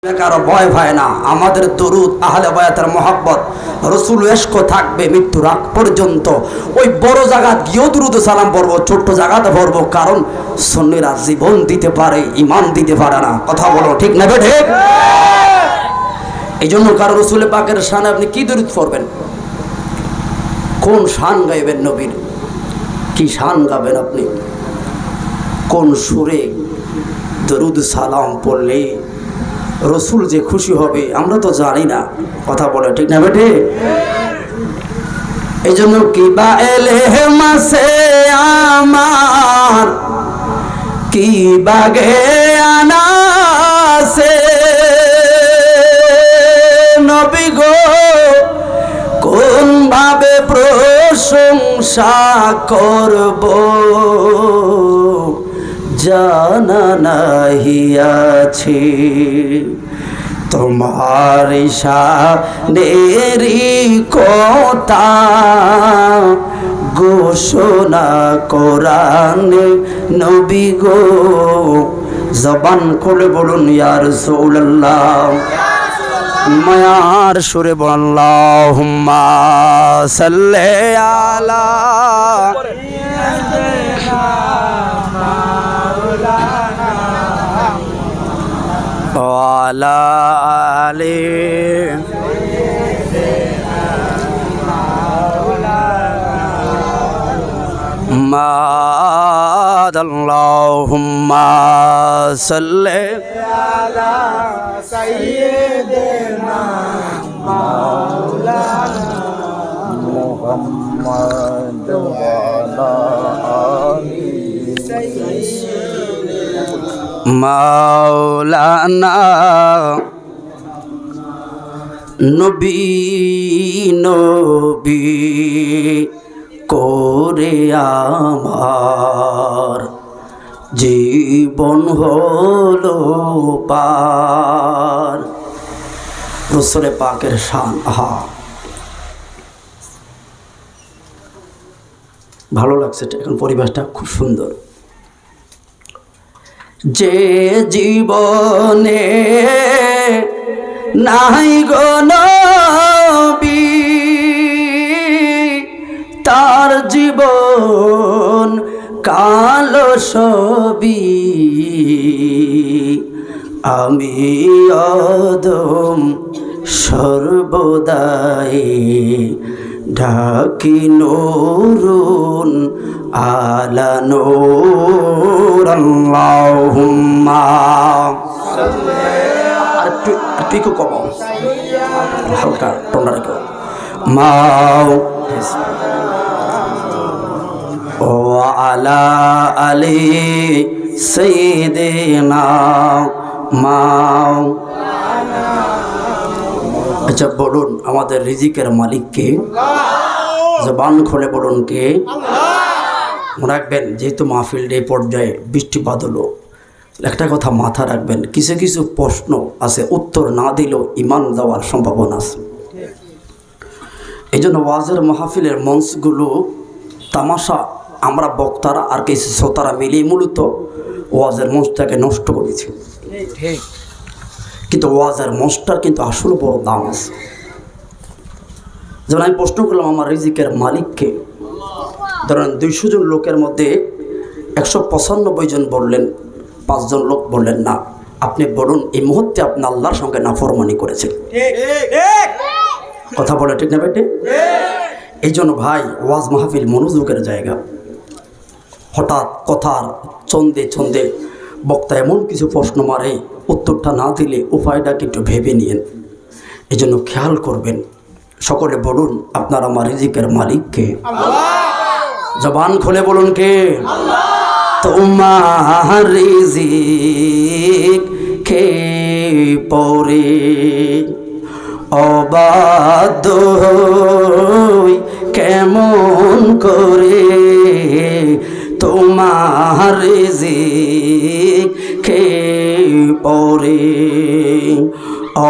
কারো ভয় পায় না। আমাদের দরুদ আহলে বায়াতের মহব্বত রসুল এশক থাকবে মৃত্যুর আগ পর্যন্ত। ওই বড় জায়গা গিয়েও দরুদ সালাম পড়বো, ছোট্ট জায়গাতে পড়বো, কারণ সুন্নিরা জীবন দিতে পারে, ইমান দিতে পারে না। কথা বলো ঠিক না বেঠে? এই জন্য কারো রসুল পাকের শানে আপনি কি দরুদ পড়বেন? কোন শান গাইবেন নবীর? কি শান গাবেন আপনি? কোন সুরে দরুদ সালাম পড়লে রসুল যে খুশি হবে আমরা তো জানি না। কথা বলে ঠিক না বেটে? এই জন্য কি বা এলে মাসে আমার কি বাগে আনাসে নবী গো, কোন ভাবে প্রশংসা করব জানা নাহি আছে। তোমার শানেরি কথা ঘোষণা কোরআনে নবী গো, জবান খুলে বলুন ইয়া রাসূলুল্লাহ, মায়ার সুরে বলুন আল্লাহুম্মা সাল্লি আলা ওয়ালা আলি মাদ আল্লাহুম্মা সাল্লি আলা সাইয়্যিদিনা মাওলানা মুহাম্মদ ওয়ালা আলি মাওলানা। নবী নবী করে আমার জীবন হলো পার। রসুলে পাকের শান, আহা ভালো লাগছে। এখন পরিবেশটা খুব সুন্দর। যে জীবনে নাই গো নবী তার জীবন কালো ছবি। আমি অদম সর্বদাই ঢাকি নুরুন আলা নূর। আল্লাহুম্মা একটু কমাও, হালকা টোনটা রেখো। মাও ও আলা আলি সাইয়্যিদিনা মাও। আচ্ছা বলুন আমাদের রিজিকের মালিক কে? জবান খুলে বলুন কে? রাখবেন যেহেতু মাহফিল এই পর্যায়ে বৃষ্টিপাত হলো, একটা কথা মাথা রাখবেন, কিছু কিছু প্রশ্ন আছে উত্তর না দিলেও ইমান দেওয়ার সম্ভাবনা আছে। এই জন্য ওয়াজের মাহফিলের মঞ্চগুলো তামাশা আমরা বক্তারা আর কিছু শ্রোতারা মিলিয়ে মূলত ওয়াজের মঞ্চটাকে নষ্ট করেছি। কিন্তু ওয়াজের মঞ্চটার কিন্তু আসলে বড় দাম আছে। যেমন আমি প্রশ্ন করলাম আমার রিজিকের মালিককে, ধরেন 200 জন লোকের মধ্যে 195 জন বললেন, 5 জন লোক বললেন না। আপনি বলুন এই মুহূর্তে আপনি আল্লাহর সঙ্গে নাফরমানি করেছেন। কথা বলে ঠিক না বেটে? এই জন্য ভাই ওয়াজ মাহফিল মনোযোগের জায়গা। হঠাৎ কথার ছন্দে ছন্দে বক্তা এমন কিছু প্রশ্ন মারে, উত্তরটা না দিলে উপায়টাকে একটু ভেবে নিয়েন। এই জন্য খেয়াল করবেন। সকলে বলুন আপনার আমার রিজিকের মালিক কে? জবান খুলে বলুন কে? তোমার রিজিক কে পরে অবাধ্য হই কেমন করে, তোমার রিজিক কে পরে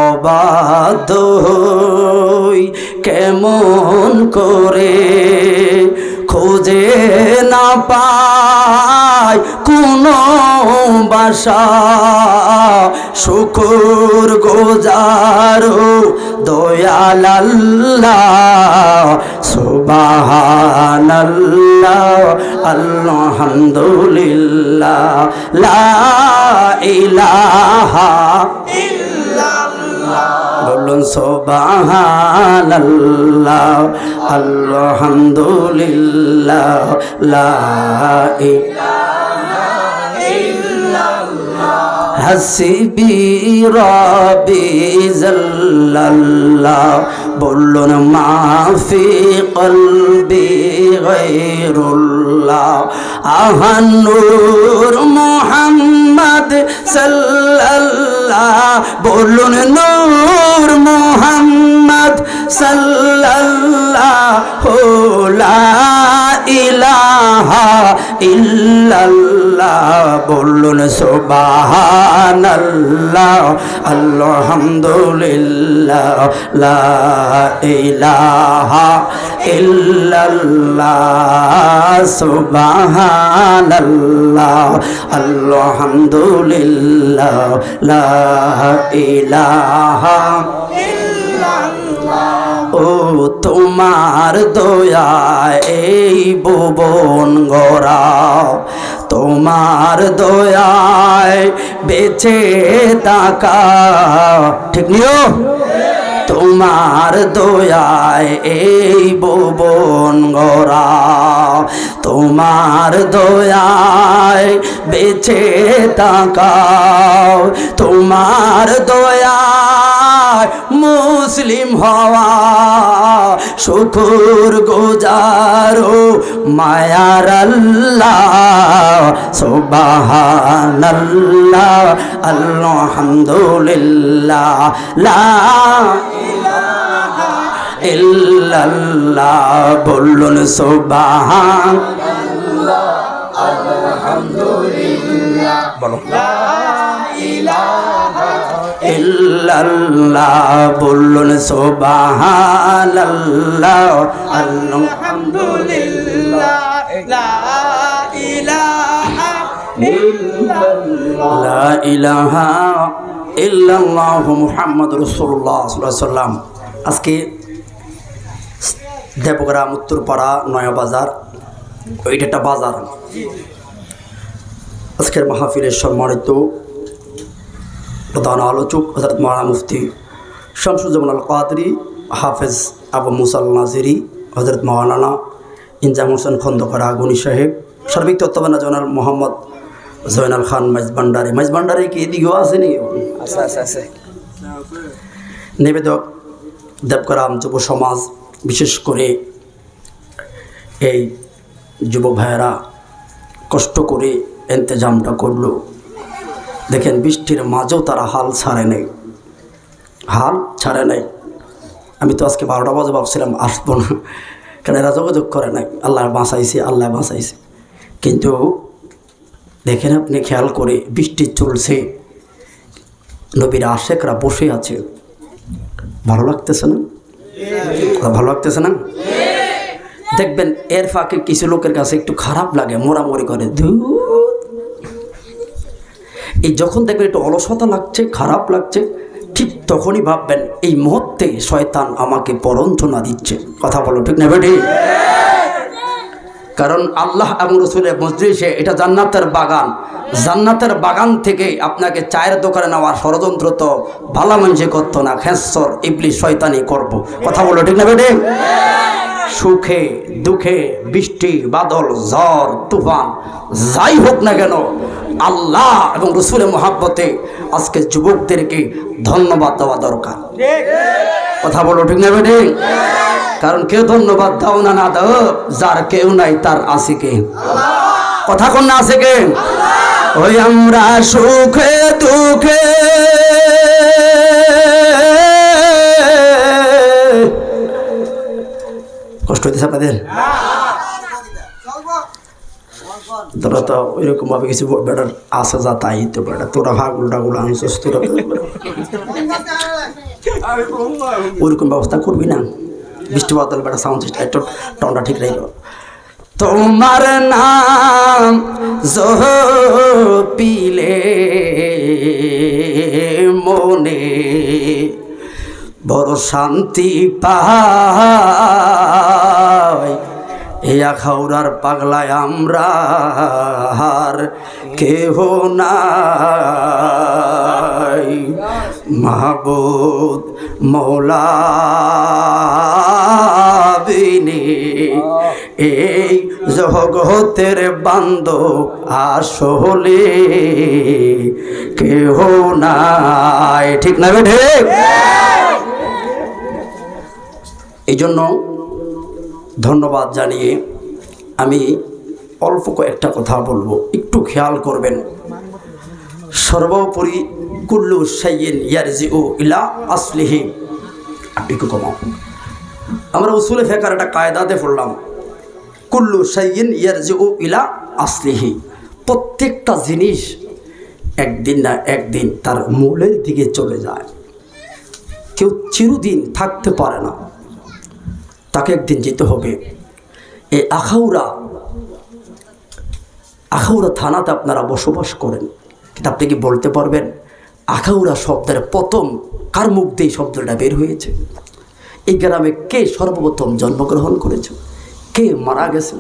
অবাধ্য হই কেমন করে, খোঁজে না পায় কোনো বাসা, শুকুর গুজার দয়াল আল্লাহ, সুবহানাল্লাহ আলহামদুলিল্লাহ লা ইলাহা ইল্লাল্লাহ, বলুন সুবহানাল্লাহ আলহামদুলিল্লাহ লা ইলাহা ইল্লাল্লাহ, হাসবি রাব্বি জাল্লাল্লাহ, বলুন মাফি কলবি গায়রুল্লাহ, আহানুর মুহাম্মদ সাল্লাল্লাহ, বলুন নূর মুহাম্মদ সাল্লাল্লাহু লা ইলাহা ইল্লাল্লাহ, বলুন সুবহানাল্লাহ আলহামদুলিল্লাহ লা ইলাহা ইল্লাল্লাহ, সুবহানাল্লাহ আলহামদুলিল্লাহ লা ইলাহা ইল্লাল্লাহ। ও তোমার দয়ায় এই ভুবন গড়া, তোমার দয়ায় বেঁচে থাকা, ঠিক নিও, তোমার দয়ায় এই ভুবন গড়া, তোমার দয়ায় বেঁচে থাকা, তোমার দয়ায় মুসলিম হওয়া, শুকুর গুজারো মায়ার আল্লাহ, সুবহানাল্লাহ আলহামদুলিল্লাহ লা ইলাহা ইল্লাল্লাহ, বলুন সুবহানাল্লাহ আলহামদুলিল্লাহ বলো লা ইলাহা ইল্লাল্লাহ, বলুন সুবহানাল্লাহ আলহামদুলিল্লাহ লা ইলাহা ইল্লাল্লাহ, লা ইলাহা ইল্লাল্লাহ মুহাম্মাদুর রাসূলুল্লাহ সাল্লাল্লাহু আলাইহি ওয়াসাল্লাম। আজকে দেবগ্রাম উত্তরপাড়া নয়া বাজার, ওইটা একটা বাজার। আজকের মাহফিলের সম্মানিত প্রধান আলোচক হযরত মাওলানা মুফতি শামসুজ্জামান আল কাদরি, হাফেজ আবু মুসা আল নাজিরি, হযরত মাওলানা ইনজাম হোসেন খন্দকার আগুনি সাহেব, সার্বিক তত্ত্বাবধানে জনাব মোহাম্মদ জয়নাল খান মাইজভান্ডারি। মাইজভান্ডারি কি এদিকেও আছে নি? আছে। নিবেদক দেবগ্রাম যুব সমাজ, বিশেষ করে এই যুব ভাইয়েরা কষ্ট করে ইন্তজামটা করলো। দেখেন বৃষ্টির মাঝেও তারা হাল ছাড়ে নাই। আমি তো আজকে 12টা বাজে ভাবছিলাম আসবো না, কারণ এরা যোগাযোগ করে নাই। আল্লাহ বাঁচাইছে। কিন্তু দেখেন আপনি খেয়াল করে, বৃষ্টি চলছে, নবীর আশেকরা বসে আছে, ভালো লাগতেছে না? দেখবেন এর ফাঁকে কিছু লোকের কাছে একটু খারাপ লাগে, মোড়ামুড়ি করে, এই যখন দেখবেন একটু অলসতা লাগছে, খারাপ লাগছে, ঠিক তখনই ভাববেন এই মুহূর্তে শয়তান আমাকে পরঞ্চনা দিচ্ছে। কথা বলো, ঠিক না বেটি? কারণ আল্লাহ এবং রাসূলের মজলিসে এটা জান্নাতের বাগান থেকে আপনাকে চায়ের দোকানে নেওয়ার ষড়যন্ত্র তো ভালো মানুষে করতো না, খেঁসর ইবলিস শয়তানি করবো। কথা বলো, ঠিক না বেটি? সুখে দুঃখে, বৃষ্টি বাদল, ঝড় তুফান যাই হোক না কেন, আল্লাহ এবং রাসূলের মহাব্বতে আজকে যুবকদেরকে ধন্যবাদ দেওয়া দরকার। কথা বলো, ঠিক না বেটি? কারণ কেউ ধন্যবাদ দাও না দাও, যার কেউ নাই তার আছে কে? কথা কোন না আছে কে? ওই আমরা সুখে দুঃখে কষ্ট হইতেছে আপনাদের? তোরা তো ওইরকম ভাবে কিছু বেটার আসা যা তাই তো বেটা, তোরা ভাগুল টাগুল আনছিস, তোরা ওইরকম ব্যবস্থা করবি না। বৃষ্টি বাদল বেটা সাউন্ড সিস্টেম একটু টনটা ঠিক রাখো। তোমার নাম জপিলে মনে বড় শান্তি পাই। এ আখাউড়ার পাগলায় আমরা আর কেহ নাই। মাহবুব মৌলা বিনে এই জগতের বান্ধব আসলে কেহ নাই। ঠিক না বেঠে? এই জন্য ধন্যবাদ জানিয়ে আমি অল্প কয়েকটা কথা বলবো, একটু খেয়াল করবেন। সর্বোপরি কুল্লু শাইইন ইয়ারজিউ ইলা আসলিহি। একটু কমাও। আমরা উসুলে ফিকহের একটা কায়দাতে পড়লাম, কুল্লু শাইইন ইয়ারজিউ ইলা আসলিহি। প্রত্যেকটা জিনিস একদিন না একদিন তার মূলের দিকে চলে যায়। কেউ চিরদিন থাকতে পারে না, তাকে একদিন যেতে হবে। এই আখাউড়া থানাতে আপনারা বসবাস করেন, কিন্তু আপনি কি বলতে পারবেন আখাউড়া শব্দের প্রথম কার মুখ দিয়ে শব্দটা বের হয়েছে? এই গ্রামে কে সর্বপ্রথম জন্মগ্রহণ করেছে? কে মারা গেছে?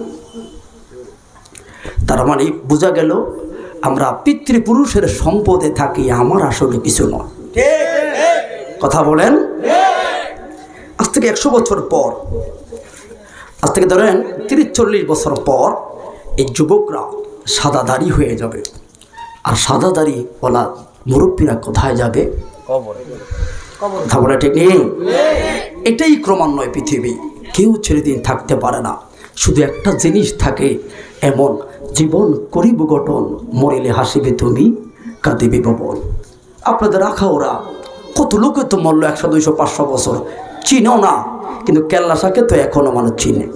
তার মানে বোঝা গেল আমরা পিতৃপুরুষের সম্পদে থাকি, আমার আসলে কিছু নয়। কথা বলেন? আজ থেকে 100 বছর পর, আজ থেকে ধরেন 30-40 বছর পর এই যুবকরা সাদাদারি হয়ে যাবে। আর সাদাদারি বলা মুরব্বীরা কোথায় যাবে? কথা বলে ঠিক নেই? এটাই ক্রমান্বয়ে পৃথিবী। কেউ ছেড়ে থাকতে পারে না। শুধু একটা জিনিস থাকে এমন, জীবন করিব গঠন, মরিলে হাসিবে তুমি, কাঁদিবে ভবন। আপনাদের আখাউড়া কত লোকে তো মরল 100, 200, 500 বছর, চিনো না, কিন্তু কেল্লা শাকে তো এখনো মানুষ চিনে।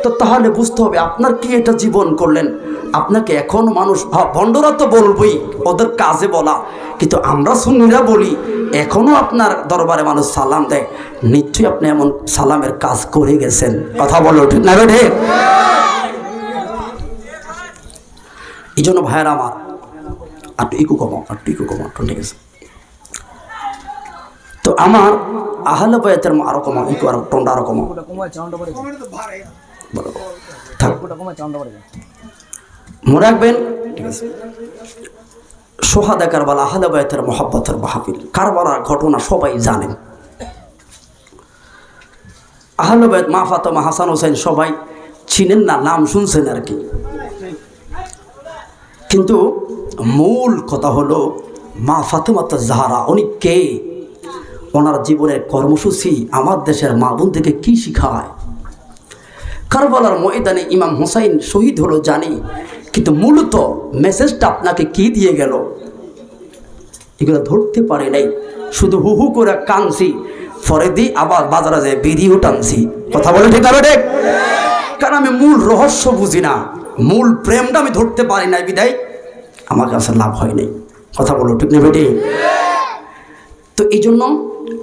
তো তাহলে বুঝতে হবে আপনার কি এটা জীবন করলেন। আপনাকে এখন মানুষ, ভণ্ডরা তো বলবই, ওদের কাজে বলা, কিন্তু আমরা সুন্নিরা বলি এখনো আপনার দরবারে মানুষ সালাম দেয়, নিশ্চয়ই আপনি এমন সালামের কাজ করে গেছেন। কথা বলো ঠিক না বেঠে? এই জন্য ভাইয়ের আমার একটু ইকু কমাও, ঠিক আছে? তো আমার আহলে বায়াতের আরো কমাও, ইকু আরো টোনটা আরো কমাও। মনে রাখবেন, ঠিক আছে? সোহাদা কারবালা আহলে বায়াতের মহব্বতের মাহফিল, কারবালার ঘটনা সবাই জানেন। আহলে বায়াত মা ফাতেমা, হাসান হোসেন সবাই চিনেন না, নাম শুনছেন আর কি। কিন্তু মূল কথা হলো মা ফাতেমা জাহরা উনি কে, ওনার জীবনের কর্মসূচি আমার দেশের মা বোন থেকে কী শিখায়। কারবালার ময়দানে ইমাম হুসাইন শহীদ হলো জানি, কিন্তু মূলত মেসেজটা আপনাকে কি দিয়ে গেল এগুলো ধরতে পারে নাই। শুধু হু হু করে কানছি, পরে দিই আবার বাজারে যায় বিড়িও টানছি। কথা বলে ঠিক হবে ঠিক? কারণ আমি মূল রহস্য বুঝি না, মূল প্রেমটা আমি ধরতে পারি নাই, বিদায় আমার কাছে লাভ হয় নাই। কথা বলো ঠিক না বেটি? তো এই জন্য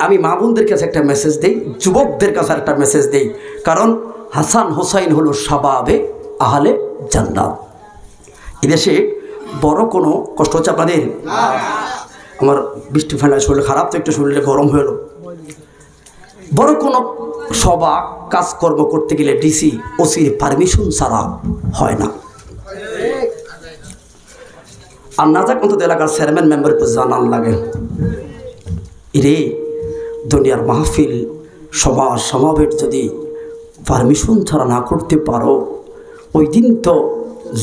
আমি মা বোনদের কাছে একটা মেসেজ দেই, যুবকদের কাছে একটা মেসেজ দেই, কারণ হাসান হোসাইন হলো শাবাবে আহলে জান্নাত। এদেশে বড় কোনো কষ্ট হচ্ছে আপনাদের? আমার বৃষ্টি ফেলায় শরীর খারাপ, তো একটু শরীরে গরম হয়ে এলো। বড় কোনো সভা কাজকর্ম করতে গেলে ডিসি ওসির পারমিশন ছাড়া হয় না। আর না যাক অন্তত এলাকার চেয়ারম্যান মেম্বার তো জানান লাগে। রে দুনিয়ার মাহফিল সভা সমাবেশ যদি পারমিশন ছাড়া না করতে পারো, ওই দিন তো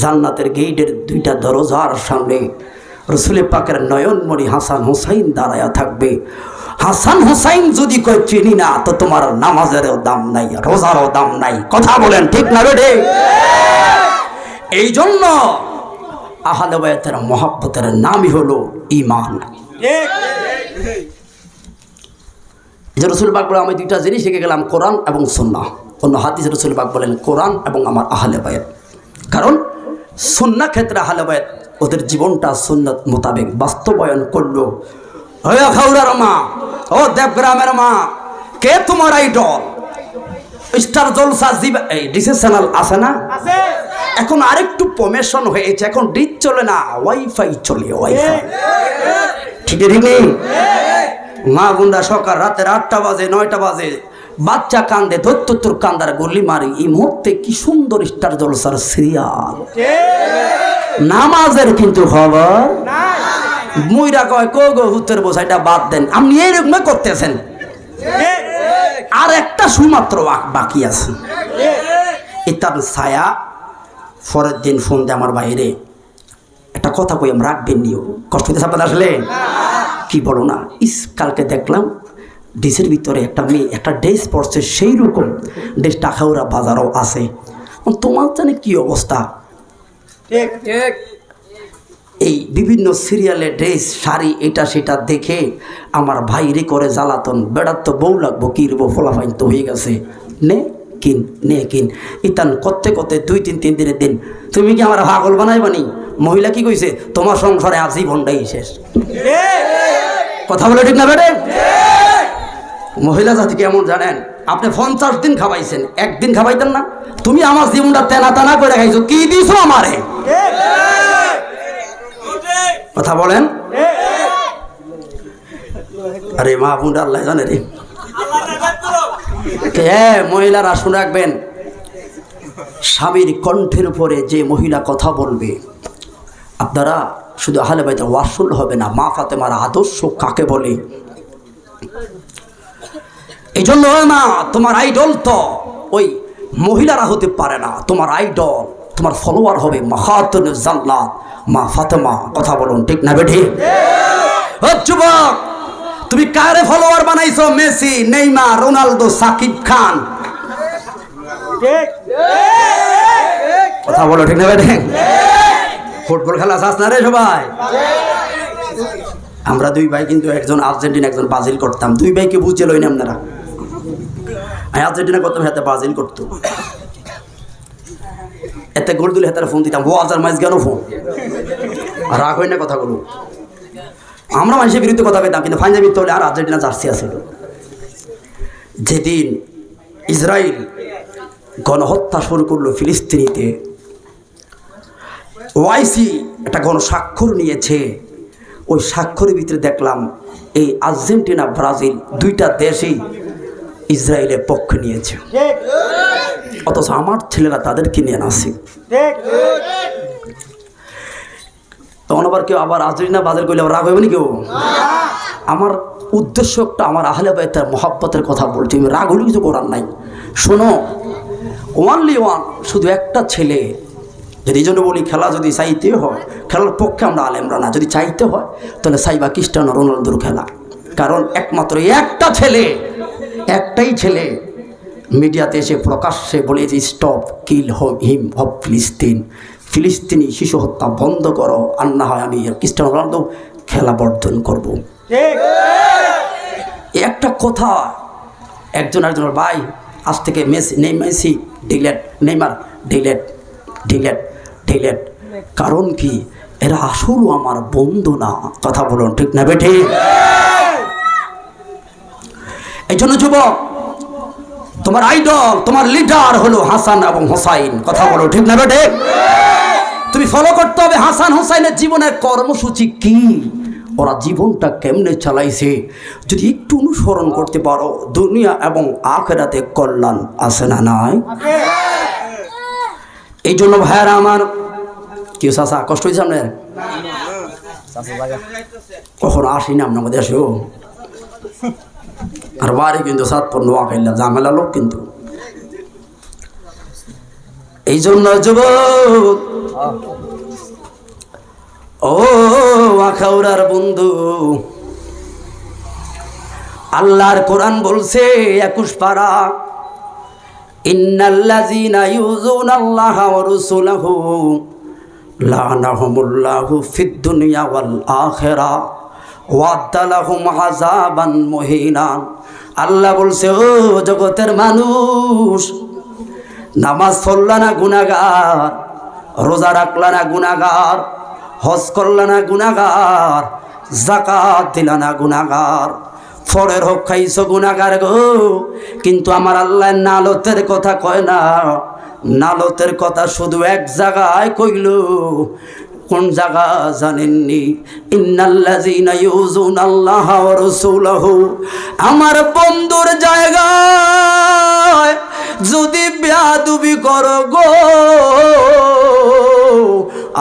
জান্নাতের গেটের 2টা দরজার সামনে রসুল পাকের নয়নমণি হাসান হোসাইন দাঁড়ায়া থাকবে। হাসান হোসাইন যদি কয় চিনি না, তো তোমার নামাজেরও দাম নাই, রোজারও দাম নাই। কথা বলেন ঠিক না বেঠে? এই জন্য আহলে বায়াতের মহব্বতের নামই হলো ঈমান। রসুল পাক বলে আমি 2টা জিনিস শিখে গেলাম, কোরআন এবং সুন্নাহ। অন্য হাদিসে রসুল পাক বলেন কোরআন এবং আমার আহলে বায়াত। কারণ সুন্নাহ ক্ষেত্রে আহলে বায়াত ওদের জীবনটা সুন্নাত মোতাবেক বাস্তবায়ন করলো। খাউড়ার মা, ও দেবগ্রামের মা, কে তোমার আইডল? স্টার জলসা এই ডিসি চ্যানেল আছে না, এখন আরেকটু প্রমোশন হয়েছে, এখন ডিশ চলে না, ওয়াইফাই চলে, ওয়াইফাই। ঠিক নেই? মা বোনরা সকাল রাতের 8টা বাজে 9টা বাজে বাচ্চা কান্দে, ধৈর্য কান্দার গলি মারি, এই মুহূর্তে কি সুন্দর স্টার জলসার সিরিয়াল, নামাজের কিন্তু খবর মুইরা কয় কো গো হুতের বোঝাইটা বাদ দেন, আপনি এইরকম করতেছেন। আর একটা সুমাত্র বাকি আছে, ইতার ছায়া। পরের দিন ফোন দেয় আমার বাইরে, একটা কথা কই আমি রাখবেন নিও, কষ্ট হইতেছে আপনাদের আসলে? কি বলো না, কালকে দেখলাম ডিসের ভিতরে একটা মেয়ে একটা ড্রেস পরছে, সেই রকম ড্রেস টাকাউরা বাজারও আছে, তোমার জানে কি অবস্থা। এই বিভিন্ন সিরিয়ালে ড্রেস শাড়ি এটা সেটা দেখে আমার ভাইরে করে জ্বালাতন, বেড়ার তো বউ লাগবো, কিনবো, ফলাফাইন তো হয়ে গেছে, নে কিন নে কিন, ইতান করতে করতে 2-3 দিনের দিন, তুমি কি আমার পাগল বানাইবানি? মহিলা কি কইছে, তোমার সংসারে আজীবনটাই শেষ। কথা বলে ঠিক না বেড়ে? মহিলা জাতি কেমন জানেন, আপনি 50 দিন খাওয়াইছেন, একদিন খাওয়াইতেন না, তুমি আমার জীবনটা তেনা তেনা করে খাইছো, কি দিছো আমারে? কথা বলেন। আরে মা বোন আল্লাহ জানে রে। মহিলারা শুনে রাখবেন, স্বামীর কণ্ঠের উপরে যে মহিলা কথা বলবে, আপনারা শুধু আহলে বাইতের ওয়াজ শুনলে হবে না, মা ফাতেমার আদর্শ কাকে বলে। এই জন্য না, তোমার আইডল তো ওই মহিলারা হতে পারে না, তোমার আইডল, তোমার ফলোয়ার হবে মাহাতুল জান্নাত মা ফাতেমা। কথা বলুন ঠিক না বেঠি? যুবক, তুমি কারে ফলোয়ার বানাইছো? Messi, Neymar, Ronaldo, Shakib Khan. কথা বলো ঠিক না বেঠি? ফুটবল খেলা চাস না রে সবাই? আমরা 2 ভাই কিন্তু, একজন আর্জেন্টিনা একজন ব্রাজিল করতাম, 2 ভাইকে বুঝে লইনি আপনারা। আমি আর্জেন্টিনা করতাম, হাতে ব্রাজিল করতো, এতে গোল দিলে হাতে ফোন দিতাম, ও হাজার মাইজ কেন ফোন, রাগ হয় না কথাগুলো। আমরা মানুষের বিরুদ্ধে কথা পেতাম, কিন্তু ফাইনাল বিরুদ্ধে হলে আর আর্জেন্টিনা জার্সি আছিল। যেদিন ইসরায়েল গণহত্যা শুরু করলো ফিলিস্তিনিতে, ওআইসি একটা গণস্বাক্ষর নিয়েছে, ওই স্বাক্ষরের ভিতরে দেখলাম এই আর্জেন্টিনা ব্রাজিল 2টা দেশই ইসরায়েলের পক্ষ নিয়েছে, অথচ আমার ছেলেরা তাদেরকে নিয়ে আসে। তখন আবার কেউ আবার আর্জেন্টিনা ব্রাজিল করলে আবার রাগ হবে না কেউ? আমার উদ্দেশ্য একটা, আমার আহলে বাইতের মহাব্বতের কথা বলছি, আমি রাগ হলে কিছু করার নাই। শোনো, ওয়ানলি ওয়ান, শুধু একটা ছেলে। যদি এই জন্য বলি, খেলা যদি চাইতে হয়, খেলার পক্ষে আমরা আলেমরা না, যদি চাইতে হয় তাহলে চাইবা ক্রিস্টিয়ানো রোনালদোর খেলা, কারণ একমাত্র একটা ছেলে, একটাই ছেলে মিডিয়াতে এসে প্রকাশ্যে বলেছে, স্টপ কিল হিম অফ ফিলিস্তিন, ফিলিস্তিনি শিশু হত্যা বন্ধ করো, আর না হয় আমি ক্রিস্টিয়ানো রোনালদো খেলা বর্জন করব। একটা কথা, একজন আরেকজনের ভাই আজ থেকে Messi delete, Neymar delete delete delete, কারণ কি এরা আসল আমার বন্ধু না। কথা বলুন ঠিক না বেঠি? এই জন্য যুবক, তোমার আইডল, তোমার লিডার হলো হাসান এবং হোসাইন। কথা বলো ঠিক না বেঠি? তুমি ফলো করতে হবে হাসান হোসাইনের জীবনের কর্মসূচি কি, ওরা জীবনটা কেমনে চালাইছে, যদি একটু অনুসরণ করতে পারো, দুনিয়া এবং আখিরাতে কল্যাণ আছে না নাই? এই জন্য ভাইয়ারা আমার, কেউ চাচা কষ্ট হয়েছে আপনার? কখনো আসি না আপনার মধ্যে আসেও, আর বাড়ি কিন্তু সাতপুর নোয়াখাইলা ঝামেলা লোক কিন্তু। এই জন্য যুবক, ও আখাউড়ার বন্ধু, আল্লাহর কোরআন বলছে 21 পারা, ইন্নাল্লাযীনা ইউযুনাল্লাহা ওয়া রাসূলাহু লানাহুমুল্লাহু ফিদ দুনিয়া ওয়াল আখিরা ওয়া আদালাহুম আযাবান মুহিনা। আল্লাহ বলছে, ও জগতের মানুষ, নামাজ পড়লা না গুনাহগার, রোজা রাখলা না গুনাহগার, হজ করলা না গুনাহগার, যাকাত দিলা না গুনাহগার, ফরের হোক খাইছো গুনাহগার গো, কিন্তু আমার আল্লাহ নালতের কথা কয় না। নালতের কথা শুধু এক জায়গায় কইল। কোন জায়গা জানেননি? ইন্নাল্লাযীনা ইউযুনাল্লাহা ওয়া রাসূলাহু, আমার বন্ধুর জায়গায় যদি বেয়াদবি করো গো,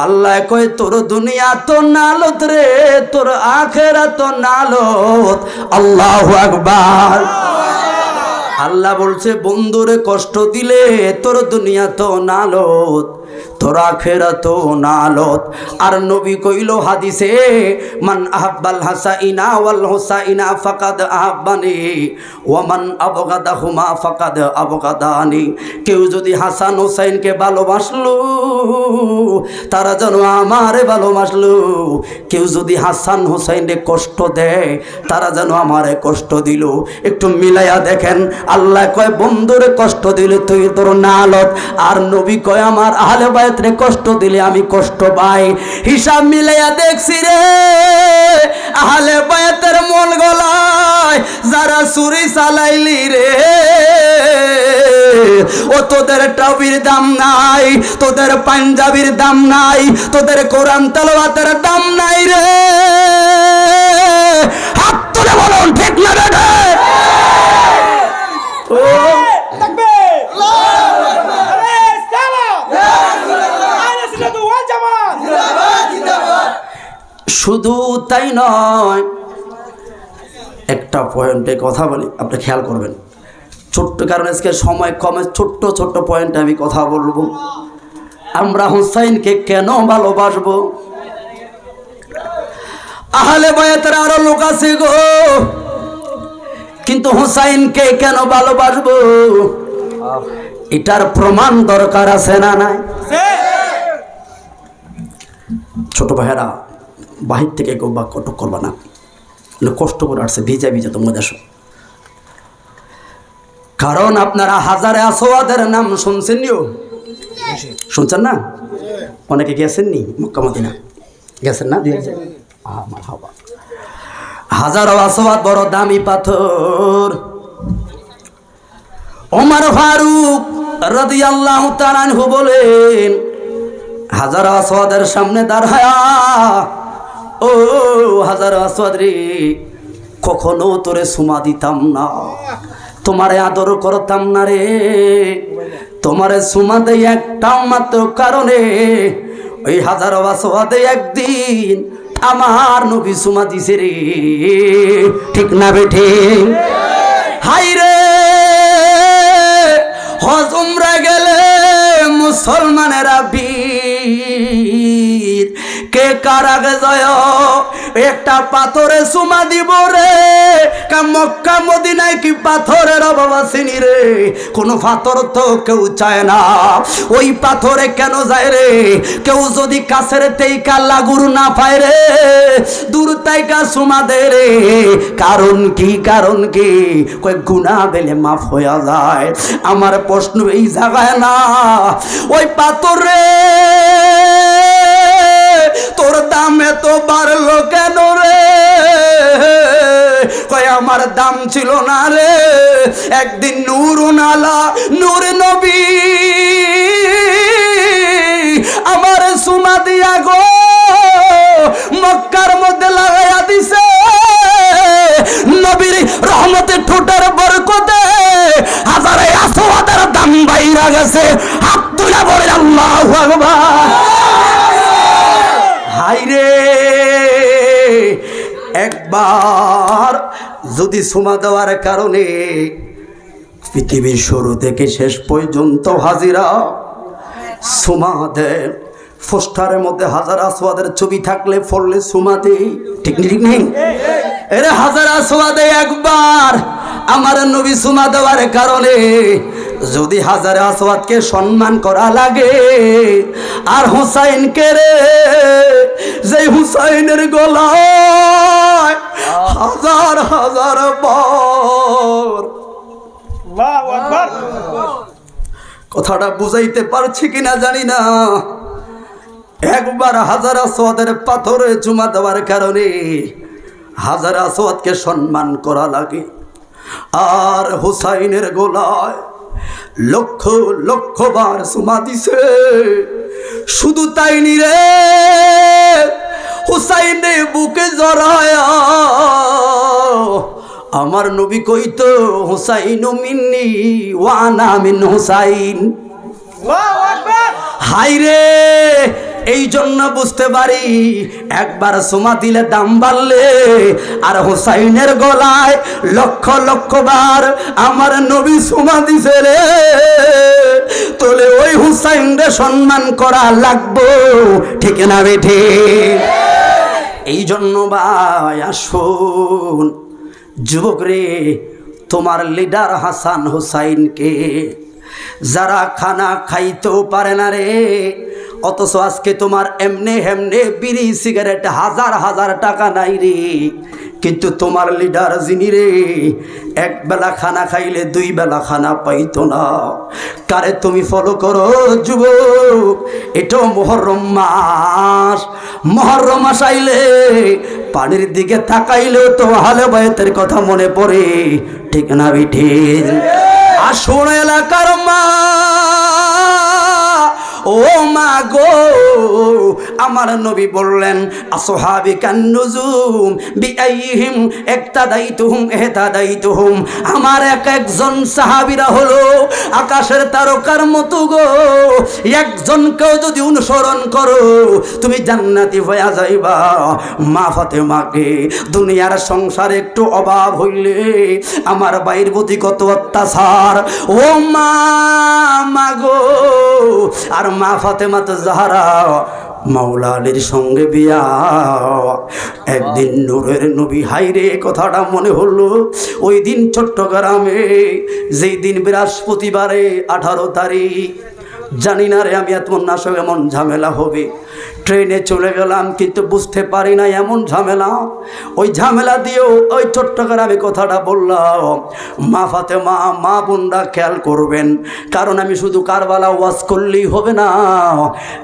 আল্লাহ কয় তোর দুনিয়া তো নালত রে, তোর আখিরাত তো নালত। আল্লাহু আকবার। আল্লাহ বলছে বন্ধুরে কষ্ট দিলে তোর দুনিয়া তো নালত, তোর আখিরাত তো নালত। আর নবী কইল হাদিসে, মান আহাব্বাল হাসাইনা ওয়াল হুসাইনা ফাকাদ আহাব্বানি ওয়া মান আবগাদাহুমা ফাকাদ আবগাদানি। কেউ যদি হাসান হুসাইনকে ভালোবাসলো তারা যেন আমারে ভালোবাসলো, কেউ যদি হাসান হুসাইনকে কষ্ট দেয় তারা যেন আমারে কষ্ট দিল। একটু মিলাইয়া দেখেন, আল্লাহ কয় বন্ধুরে কষ্ট দিলে তুই তোর নালত, আর নবী কয় আমার আহলে বায়তরে কষ্ট দিলে আমি কষ্ট পাই। হিসাব মিলাইয়া দেখছি রে, আহলে বায়তের মন গলায় যারা ছুরি চালাইলি রে, ও তোদের টবির দাম নাই, তোদের পাঞ্জাবির দাম নাই, তোদের কোরআন তেলাওয়াতের দাম নাই রে। হাত তুলে বলুন ঠিক না রে? ও শুধু তাই নয়, একটা পয়েন্টে কথা বলি, আপনি খেয়াল করবেন। ছোট্ট, কারণ আজকে সময় কমে, ছোট্ট ছোট্ট পয়েন্টে আমি কথা বলবো। আমরা হুসাইনকে কেন ভালোবাসবো? আহলে বায়তের আরো লোক আছে গো, কিন্তু হুসাইনকে কেন ভালোবাসবো এটার প্রমাণ দরকার আছে না নাই? ছোট ভাইয়েরা, বাহির থেকে কেউ বাক্য কটক করবা না, কষ্ট করে আসছে ভিজা ভিজা তো মজা। কারণ আপনারা হাজারে আসওয়াদের নাম শুনছেন নিও, শুনছেন না? অনেকে গেছেননি মক্কা মদিনা, গেছেন না? হাজারো আসওয়াদ বড় দামি পাথর। ওমর ফারুক রাদিয়াল্লাহু তাআলা আনহু বলেন, হাজারো আসওয়াদের সামনে দাঁড়ায়া, ও হাজারো আসওয়াদ রে, কখনো তোরে সুমা দিতাম না, তোমারে আদর করতাম না রে, তোমারে সুমা দেই একটাও মাত্র কারণে ওই হাজারো আসওয়াদে একদিন আমার নবী সুমা দিছে রে। ঠিক না বেঠে? হাই রে, হজ উমরা গেলে মুসলমানেরা বীর, কে কার আগে যায় একটা পাথরে সুমা দিব রে। মক্কা মদিনায় কি পাথরের অভাব আসেনি রে? কোনো পাথর তো কেউ চায় না, ওই পাথরে কেন যায় রে? কেউ যদি কাছের তেইকা লাগুর না পায় রে, দূর তাইকা সুমা দে রে। কারণ কি? কারণ কি? কই গুনাহ দিলে মাফ হয়ে যায়। আমার প্রশ্ন এই জায়গায় না, ওই পাথরে তোর দাম এত বাড়লো কেন রে? কয় আমার দাম ছিল না রে, একদিন নূরুন আলা নূর নবী আমার সুমা দিয়া গো মক্কার মধ্যে লাগাইয়া দিছে। নবীর রহমতের ঠোঁটের বরকতে হাজারে আসওয়াদের দাম বাইরা গেছে। হাত তুলে বলেন আল্লাহু আকবার। হাইরে, একবার যদি সুমা দেওয়ার কারণে পৃথিবীর শুরু থেকে শেষ পর্যন্ত হাজিরা সুমা দেন, পোস্টারের মধ্যে হাজার আসওয়াদের ছবি থাকলে ফললে সুমা দেই, ঠিক নেই? এরে হাজার আসওয়াদে একবার আমার নবী সুমা দেওয়ার কারণে যদি হাজার আসওয়াদকে সম্মান করা লাগে, আর হুসাইনকে রে, যে হুসাইনের গলায় হাজার হাজার বার, আল্লাহু আকবার, কথাটা বুঝাইতে পারছি কিনা জানি না, একবার হাজার আসওয়াদের পাথরে চুমা দেওয়ার কারণে হাজার আসওয়াদকে সম্মান করা লাগে, আর হুসাইনের গলায় লক্ষ লক্ষ বার চুমা দিছে। শুধু তাই নি রে, হুসাইনে বুকে জড়ায়া আমার নবী কইতো হুসাইনু মিন্নি ওয়া আনা মিন হুসাইন। হাইরে, এই জন্য বুঝতে পারি একবার চুমা দিলে দাম বাড়লে, আর হুসাইনের গলায় লক্ষ লক্ষ বার আমার নবী চুমা দিছে রে, তোলে ওই হুসাইনরে সম্মান করা লাগবো, ঠিক না বেঠে? এই জন্য ভাই আসুন যুবক রে, তোমার লিডার হাসান হুসাইনকে যারা খানা খাইতেও পারে না রে, অথচ আজকে তোমার এমনে হেমনে বিড়ি সিগারেট হাজার হাজার টাকা নাই রে, কিন্তু তোমার লিডার যিনি রে, এক বেলা খানা খাইলে দুই বেলা খানা পাইতো না। কারে তুমি ফলো করো যুবক, এটাও মুহররম মাস। মুহররম মাস আইলে পানির দিকে তাকাইলেও তো আহলে বায়তের কথা মনে পড়ে, ঠিক না বিঠি? আসুন এলাকার মা, ও মা গো, আমার নবী বললেন আসহাবিকান নুজুম বিআইহিম ইক্তাদাইতুহুম ইহতাদাইতুহুম। আমার এক একজন সাহাবীরা হলো আকাশের তারকার মতো গো, একজনকেও যদি অনুসরণ করো তুমি জান্নাতি হয়ে যাইবা। মা ফাতেমাকে দুনিয়ার সংসারে একটু অভাব হইলে আমার বাইর প্রতি কত অত্যাচার, ও মা, মা গো। আর মা ফাতেমা তো জাহরা মাওলা আলীর সঙ্গে বিয়া। একদিন নূরের নবী, হাইরে কথাটা মনে হলো, ওই দিন চট্টগ্রামে, যেই দিন বৃহস্পতিবারে 18 তারিখ, জানি না রে আমি এমন ঝামেলা হবে। ট্রেনে চলে গেলাম, কিন্তু বুঝতে পারি না এমন ঝামেলা। ওই ঝামেলা দিয়েও ওই চট্টগ্রামে কথাটা বললাম। মা ফাতেমা, মা বোনরা খেয়াল করবেন, কারণ আমি শুধু কারবালা ওয়াজ করলেই হবে না,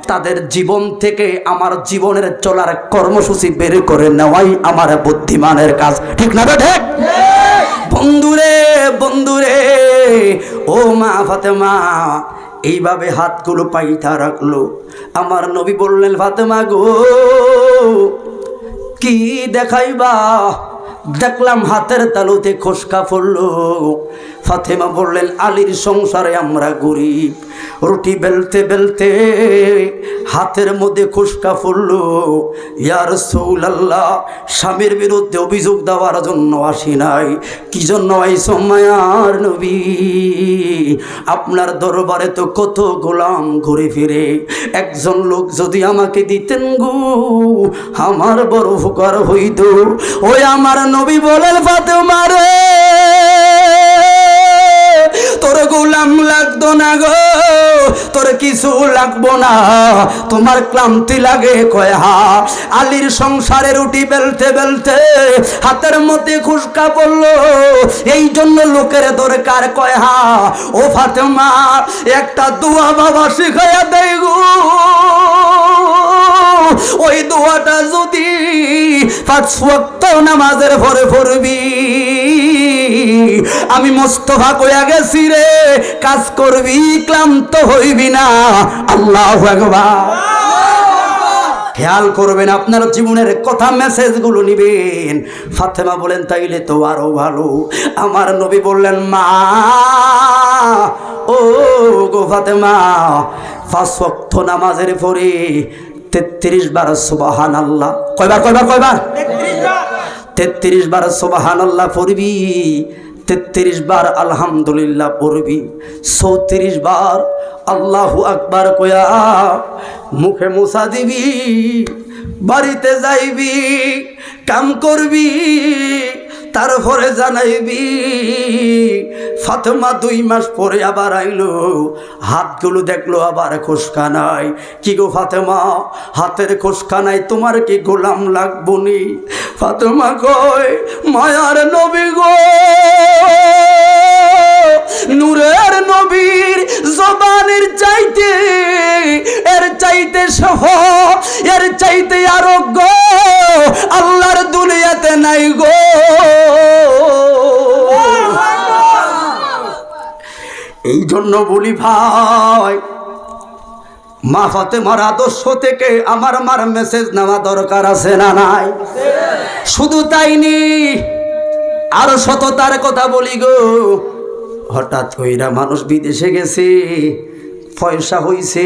তাদের জীবন থেকে আমার জীবনের চলার কর্মসূচি বের করে নেওয়াই আমার বুদ্ধিমানের কাজ, ঠিক না? ঠিক বন্ধুরে, বন্ধুরে, ও মা ফাতেমা এইভাবে হাতগুলো পাইতা রাখলো। আমার নবী বললেন ফাতেমা গো, কি দেখাইবা? দেখলাম হাতের তালুতে খোসকা পড়লো। ফাতেমা বললেন আলীর সংসারে আমরা গরিব, রুটি বেলতে বেলতে হাতের মধ্যে খোসকা পড়লো। ইয়া রাসূলুল্লাহ, স্বামীর বিরুদ্ধে অভিযোগ দেওয়ার জন্য আসি নাই, কি জন্য আইছো মায়ার নবী? আপনার দরবারে তো কত গোলাম ঘুরে ফিরে, একজন লোক যদি আমাকে দিতেন গো, আমার বড় উপকার হইত। ওই আমার নবী বলেন ফাতেমা রে, তোর গোলাম লাগতো না গো, তোর কিছু লাগবো না, তোমার ক্লান্তি লাগে কয় হা। আলীর সংসারে রুটি বেলতে বেলতে হাতের মধ্যে খুশকা পড়লো, এই জন্য লোকের দরকার কয় হা। ও ফাতেমা, একটা দোয়া বাবা শিখাইয়া দেয় গো, ওই দোয়াটা যদি 5 ওয়াক্ত নামাজের পরে পড়বি, আমি মোস্তফা কইয়া গেছি রে, কাজ করবি, ক্লান্ত হইবি না। আল্লাহু আকবার। খেয়াল করবেন, আপনার জীবনের কথা মেসেজগুলো নিবেন। ফাতেমা বলেন তাইলে তো আরো ভালো। আমার নবী বললেন মা, ও গো ফাতেমা, 5 ওয়াক্ত নামাজের পরে 33 বার সুবহানাল্লাহ, কয়বার কয়বার কয়বার? 33 বার সুবহানাল্লাহ পড়বি, 33 বার আলহামদুলিল্লাহ পড়বি, 34 বার আল্লাহু আকবার কয়া মুখে মুছা দিবি, বাড়িতে যাইবি, কাম করবি, তারপরে জানাইবি। ফাতেমা 2 মাস পরে আবার আইলো, হাতগুলো দেখলো আবার খোসকা নাই। কি গো ফাতেমা, হাতের খোসকা নাই, তোমার কি গোলাম লাগবো নি? ফাতেমা কয় মায়ার নবী গো, নূরের নবীর জবানের চাইতে, এর চাইতে সফল, এর চাইতে আরোগ্য আল্লাহর দুনিয়াতে নাই এই জন্য বলি ভাই, মা ফাতেমার আদর্শ থেকে আমার মার মেসেজ নেওয়া দরকার আছে না নাই? শুধু তাই নি, আরো সততার কথা বলি গো। হঠাৎ কইরা মানুষ বিদেশে গেছে, পয়সা হইছে,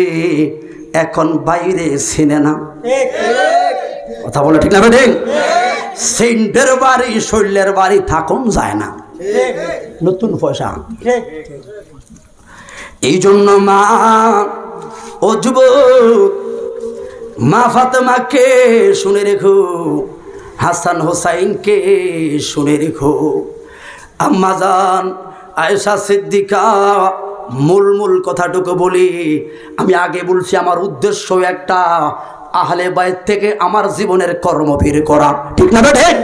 এখন বাইরে চেনে না। কথা বলে ঠিক না বেঠিক? সেন্টের বাড়ি শৈলের বাড়ি থাকুন যায় না, নতুন পয়সা। এই জন্য মা ও যুবক, মা ফাতেমাকে শুনে রেখো, হাসান হোসাইনকে শুনে রেখো, আম্মাজান আয়েশা সিদ্দিকা। মূল কথাটুকু বলি, আমি আগে বলছি আমার উদ্দেশ্য একটা, আহলে বাইত থেকে আমার জীবনের কর্ম বের করা, ঠিক না বেঠিক?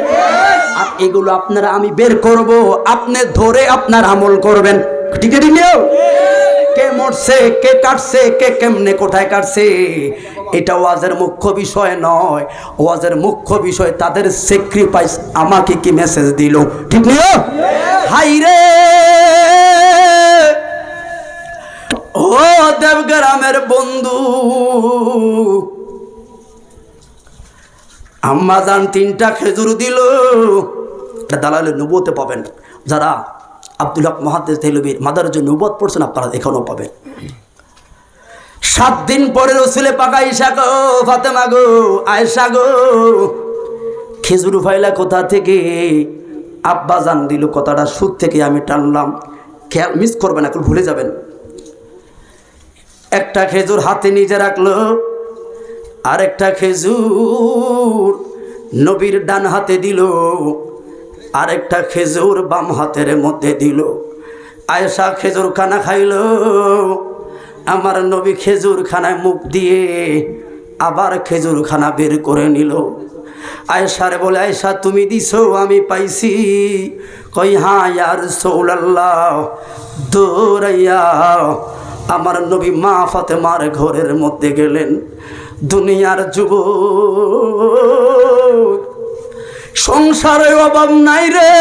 আর এগুলো আপনারা আমি বের করব, আপনি ধরে আপনার আমল করবেন, ঠিক আছে? কে মরছে, কে কাটছে, কে কেমনে কোথায় কাটছে, এটা ওয়াজের মুখ্য বিষয় নয়। ওয়াজের মুখ্য বিষয় তাদের স্যাক্রিফাইস আমাকে কি মেসেজ দিল, ঠিক না? হাই রে ও দেবগ্রামের বন্ধু, আম্মাজান 3টা খেজুর দিল। দালালে নবুয়তে পাবেন, যারা আব্দুল হক মুহাদ্দিস দেহলভীর মাদারুজ নবুয়ত পড়ছেন আপনারা এখনও পাবেন। 7 দিন পরে রসুলে পাক আয়েশা গো, ফাতেমা গো, আয়েশা গো, খেজুর ফাইলা কোথা থেকে? আব্বাজান দিল। কথাটা সুদ থেকে আমি টানলাম, খেয়াল মিস করবেন, এখন ভুলে যাবেন। একটা খেজুর হাতে নিজে রাখলো, আরেকটা খেজুর নবীর ডান হাতে দিল, আরেকটা খেজুর বাম হাতের মধ্যে দিল। আয়েশা খেজুর খানা খাইল, আমার নবী খেজুর খানায় মুখ দিয়ে আবার খেজুর খানা বের করে নিল। আয়েশারে বলে, আয়েশা তুমি দিছো আমি পাইছি? কই হ্যাঁ ইয়া রাসূলুল্লাহ। দৌড়াইয়া আমার নবী মা ফাতেমার ঘরের মধ্যে গেলেন। দুনিয়ার যুবক, সংসারে অভাব নাই রে,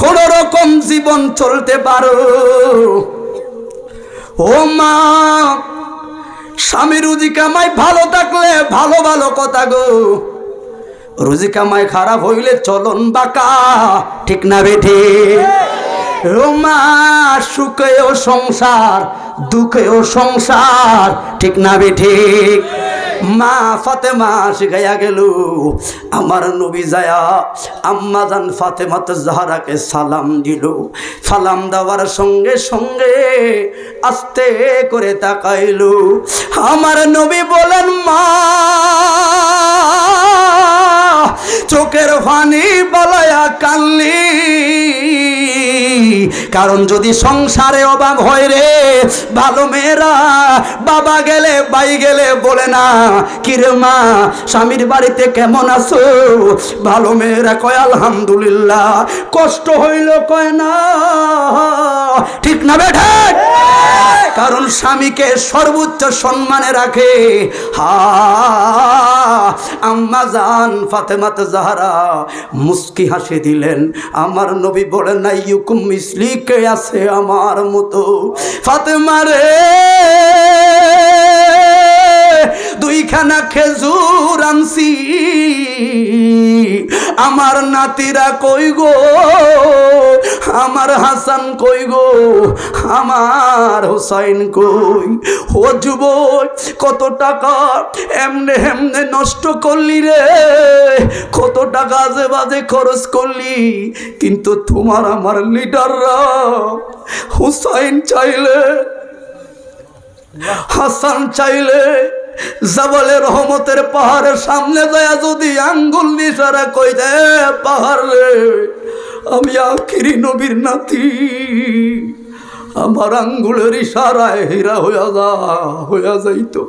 কোন রকম জীবন চলতে পারো। ও মা, স্বামী রুজি কামাই ভালো থাকলে ভালো ভালো কথা গো, রুজি কামাই খারাপ হইলে চলন বাঁকা, ঠিক না বেঠিক? ও মা, সুখেও সংসার দুঃখেও সংসার, ঠিক না বেঠিক? মা ফাতেমা শিখাইয়া গেল। আমার নবী যায়া আম্মাজান ফাতেমাত জাহরাকে সালাম দিল। সালাম দেওয়ার সঙ্গে সঙ্গে আস্তে করে তাকাইল। আমার নবী বলেন, মা চোখের পানি বলায়া কান্লি, কারণ যদি সংসারে অভাব হয় রে, ভালো মেয়েরা বাবা গেলে বাই গেলে বলে না কিরে মা স্বামীর বাড়িতে কেমন আছো? ভালো মেয়েরা কয় আলহামদুলিল্লাহ, কষ্ট হইল কয় না, ঠিক না বেঠিক? কারণ স্বামীকে সর্বোচ্চ সম্মানে রাখে। হা আম্মাজান ফাতেমাত জাহরা মুস্কি হাসি দিলেন। আমার নবী বলেন, না ইউকুম মিসলি, কে আছে আমার মতো? ফাতেমা রে, 2খানা খেজুর আনছি, আমার নাতিরা কই গো, আমার হাসান কই গো, আমার হোসাইন কই? ও যুবক, কত টাকা এমনে এমনে নষ্ট করলি রে, কত টাকা আজে বাজে খরচ করলি, কিন্তু তোমার আমার লিডাররা হোসাইন চাইলে, হাসান চাইলে জাবালে রহমতের পাহাড়ের সামনে যায় যদি আঙ্গুল নিশারা কই দে, পাহাড় রে আমি আখিরি নবীর নাতি, আমার আঙ্গুলের ইশারায় হীরা হইয়া যাইতো।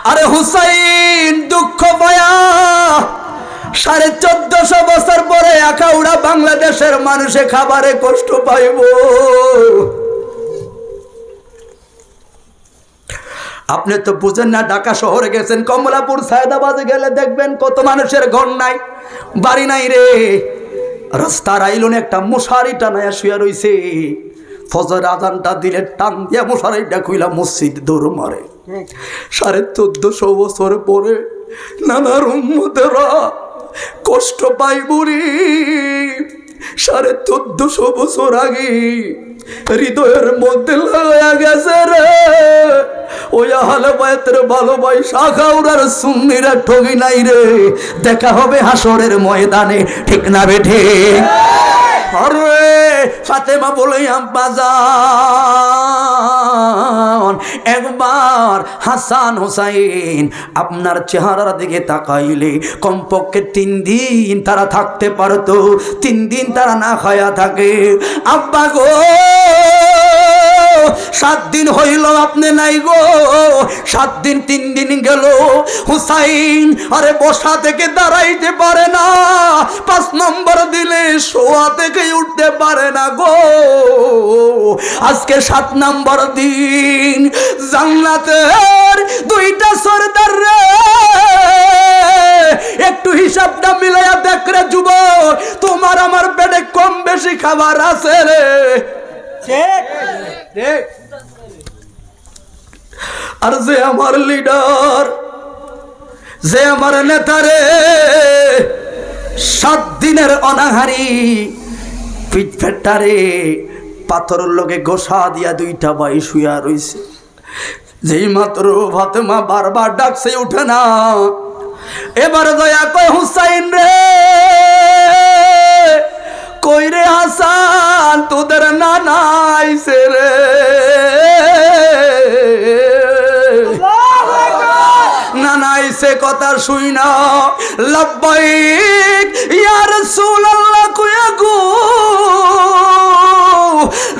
আরে হুসাইন দুঃখ পায়া 1450 বছর পরে আখাউড়া বাংলাদেশের মানুষে খাবারে কষ্ট পাইব। আপনি তো বুঝেন না, ঢাকা শহরে গেছেন, কমলাপুর সায়দাবাদে গেলে দেখবেন কত মানুষের ঘর নাই, বাড়ি নাই রে। রাস্তার আইলনে একটা মশারি টানায়া শুয়া রইছে, ফজর আজানটা দিলে টান দিয়া মশারিটা খুইলা মসজিদ দৌড় মারে। 1450 বছর পরে নানার উম্মতেরা কষ্ট পাই বুড়ি। 1450 বছর আগে হৃদয়ের মধ্যে লাগায়া গেছে রে। ওই আহলে বায়তের ভালোবাসা খাওয়ার সুন্নিরা ঠগি নাই রে। দেখা হবে হাসরের ময়দানে, ঠিক না বেঠে? আরে ফাতেমা বলে আব্বা যান, একবার হাসান হোসাইন আপনার চেহারার দিকে তাকাইলে কমপক্ষে 3 দিন তারা থাকতে পারতো। 3 দিন তারা না খায়া থাকে। আব্বা গো 7 দিন হইল আপনি নাই গো। 7 দিন 3 দিন গেল। হুসাইন আরে বসা থেকে দাঁড়াইতে পারে না, 5 নম্বর দিলে শোয়া থেকে উঠতে পারে না গো। আজকে 7 নম্বর দিন। জান্নাতের 2টা সরদার রে, একটু হিসাবটা মিলাইয়া দেখ রে যুবক, তোমার আমার পেটে কম বেশি খাবার আছে রে। আর যে আমার লিডার, যে আমার নেতা রে, 7 দিনের অনাহারি পিঠ ফেটারে পাথরের লগে গোসা দিয়া 2টা ভাই শুয়া রইছে। যেই মাত্র ফাতেমা বারবার ডাকছে উঠে না। এবার দয়া কয় হুসাইন রে, কই রে হাসান, তোদের নানা আইছে রে। নানা আইছে কথা শুই না, লাব্বাইক ইয়া রাসূলুল্লাহ কইয়া গো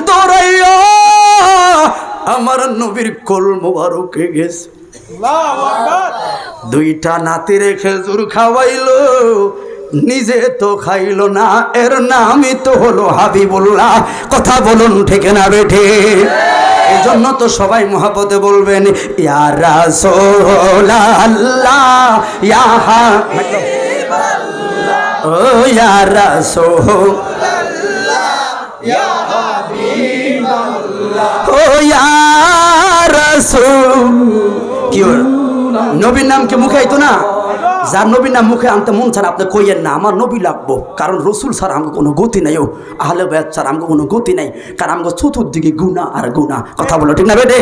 দৌড়াইয়া আমার নবীর কোল মোবারকে গেছে। আল্লাহু আকবার। 2টা নাতিরে খেজুর খাওয়াইলো, নিজে তো খাইল না। এর নামই তো হলো হাবিবুল্লাহ। কথা বলুন ঠিক না বেঠে? এই জন্য তো সবাই মহব্বতে বলবেন ইয়া রাসূলুল্লাহ, ইয়া হাবিবাল্লাহ, ও ইয়া রাসূলুল্লাহ, ইয়া হাবিবাল্লাহ, ও ইয়া রাসূল। কি নবীর নাম কি মুখে আইতো না? যার নবীর নাম মুখে আনতে মন ছাড়া আপনি কইয়েন না আমার নবী লাগবো, কারণ রসুল ছাড়া আমাকে কোনো গতি নাই। ও আহলে বায়াত ছাড়া আমাকে কোনো গতি নাই, কারণ আমাকে চতুর্দিকে গুনাহ আর গুনাহ। কথা বলো ঠিক না বেটে?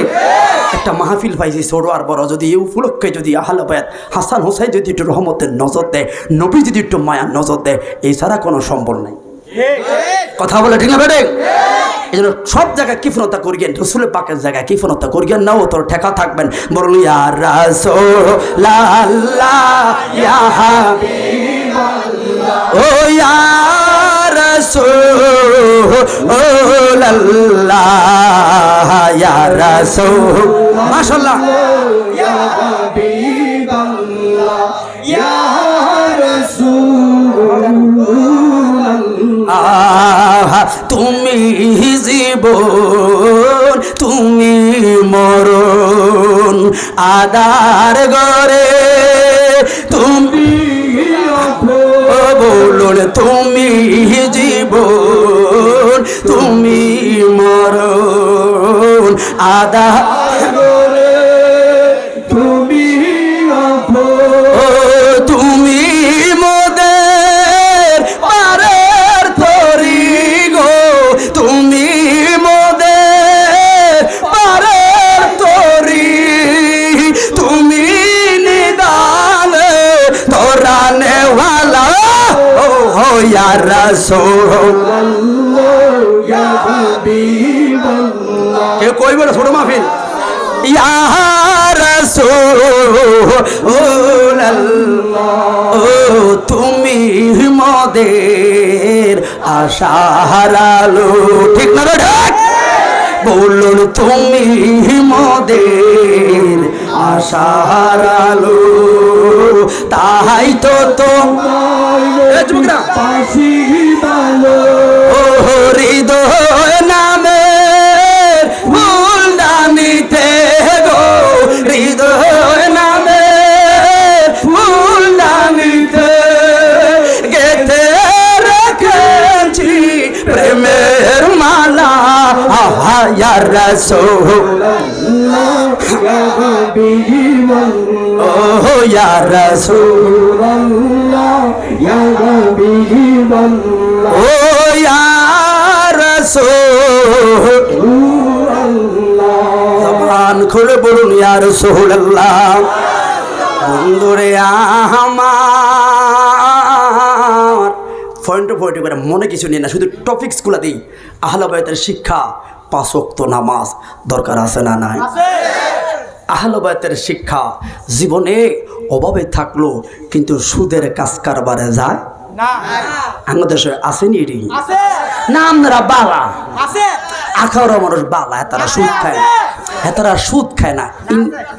একটা মাহফিল পাইছি ছোট আর বড়, যদি এই উপলক্ষে যদি আহলে বায়াত হাসান হোসাইন যদি একটু রহমতের নজর দেয়, নবী যদি একটু মায়ার নজর দেয়, এই ছাড়া কোনো সম্বল নাই। কথা বলে ঠিক না বেটে? এই জন্য সব জায়গায় কিফনতা করিয়েন, রসুলের পাকের জায়গায় কিফনতা করিয়েন না, ও তোর ঠেকা থাকবেন। বলুন ইয়া রাসূলুল্লাহ, ইয়া হাবিবাল্লাহ, ও ইয়া রাসূলুল্লাহ, ইয়া রাসূল। মাশাআল্লাহ। ইয়া হাবিবাল্লাহ, ইয়া রাসূলুল্লাহ, তুমি জীবন তুমি মরণ, আদার ঘরে তুমি বলুন, তুমি জীবন তুমি মরণ, আদার ঘরে তুমি তুমি মোদের পারের তরি গো, তুমি মোদের পারের তরি, তুমি নিদানে তোরা নেওয়ালা, ও ইয়া রাসূলুল্লাহ, ইয়া হাবিবাল্লাহ। কে কইবে না ছোট মাহফিল? ইয়া রাসূলুল্লাহ, ও তুমি মোদের আশার আলো, ঠিক না ঠিক? বলুন তুমি মোদের আশার আলো, তাই তো তোমার পাশি ভালো, ও হৃদয় নামে ফুলদানিতে গো, রাসূলুল্লাহ ইয়া হাবিবাল্লাহ ও ইয়া রাসূলুল্লাহ ইয়া হাবিবাল্লাহ ও ইয়া রাসূলুল্লাহ জবান খুলে বলুন ইয়া রাসূলুল্লাহ বন্ধুরে আমার পয়েন্ট করে মনে কিছু নেই না, শুধু টপিকসগুলো দিই। আহলে বায়তের শিক্ষা, 5 ওয়াক্ত নামাজ দরকার আছে না নাই? আহলে বায়তের শিক্ষা জীবনে অভাবে থাকলো কিন্তু সুদের কাজ কারবারে যায় না আমাদের দেশে আসেনি এটি আছে না। আমরা বালা আছে আখাওড়া মানুষ বালা, এতারা সুদ খায় না, এতারা সুদ খায় না,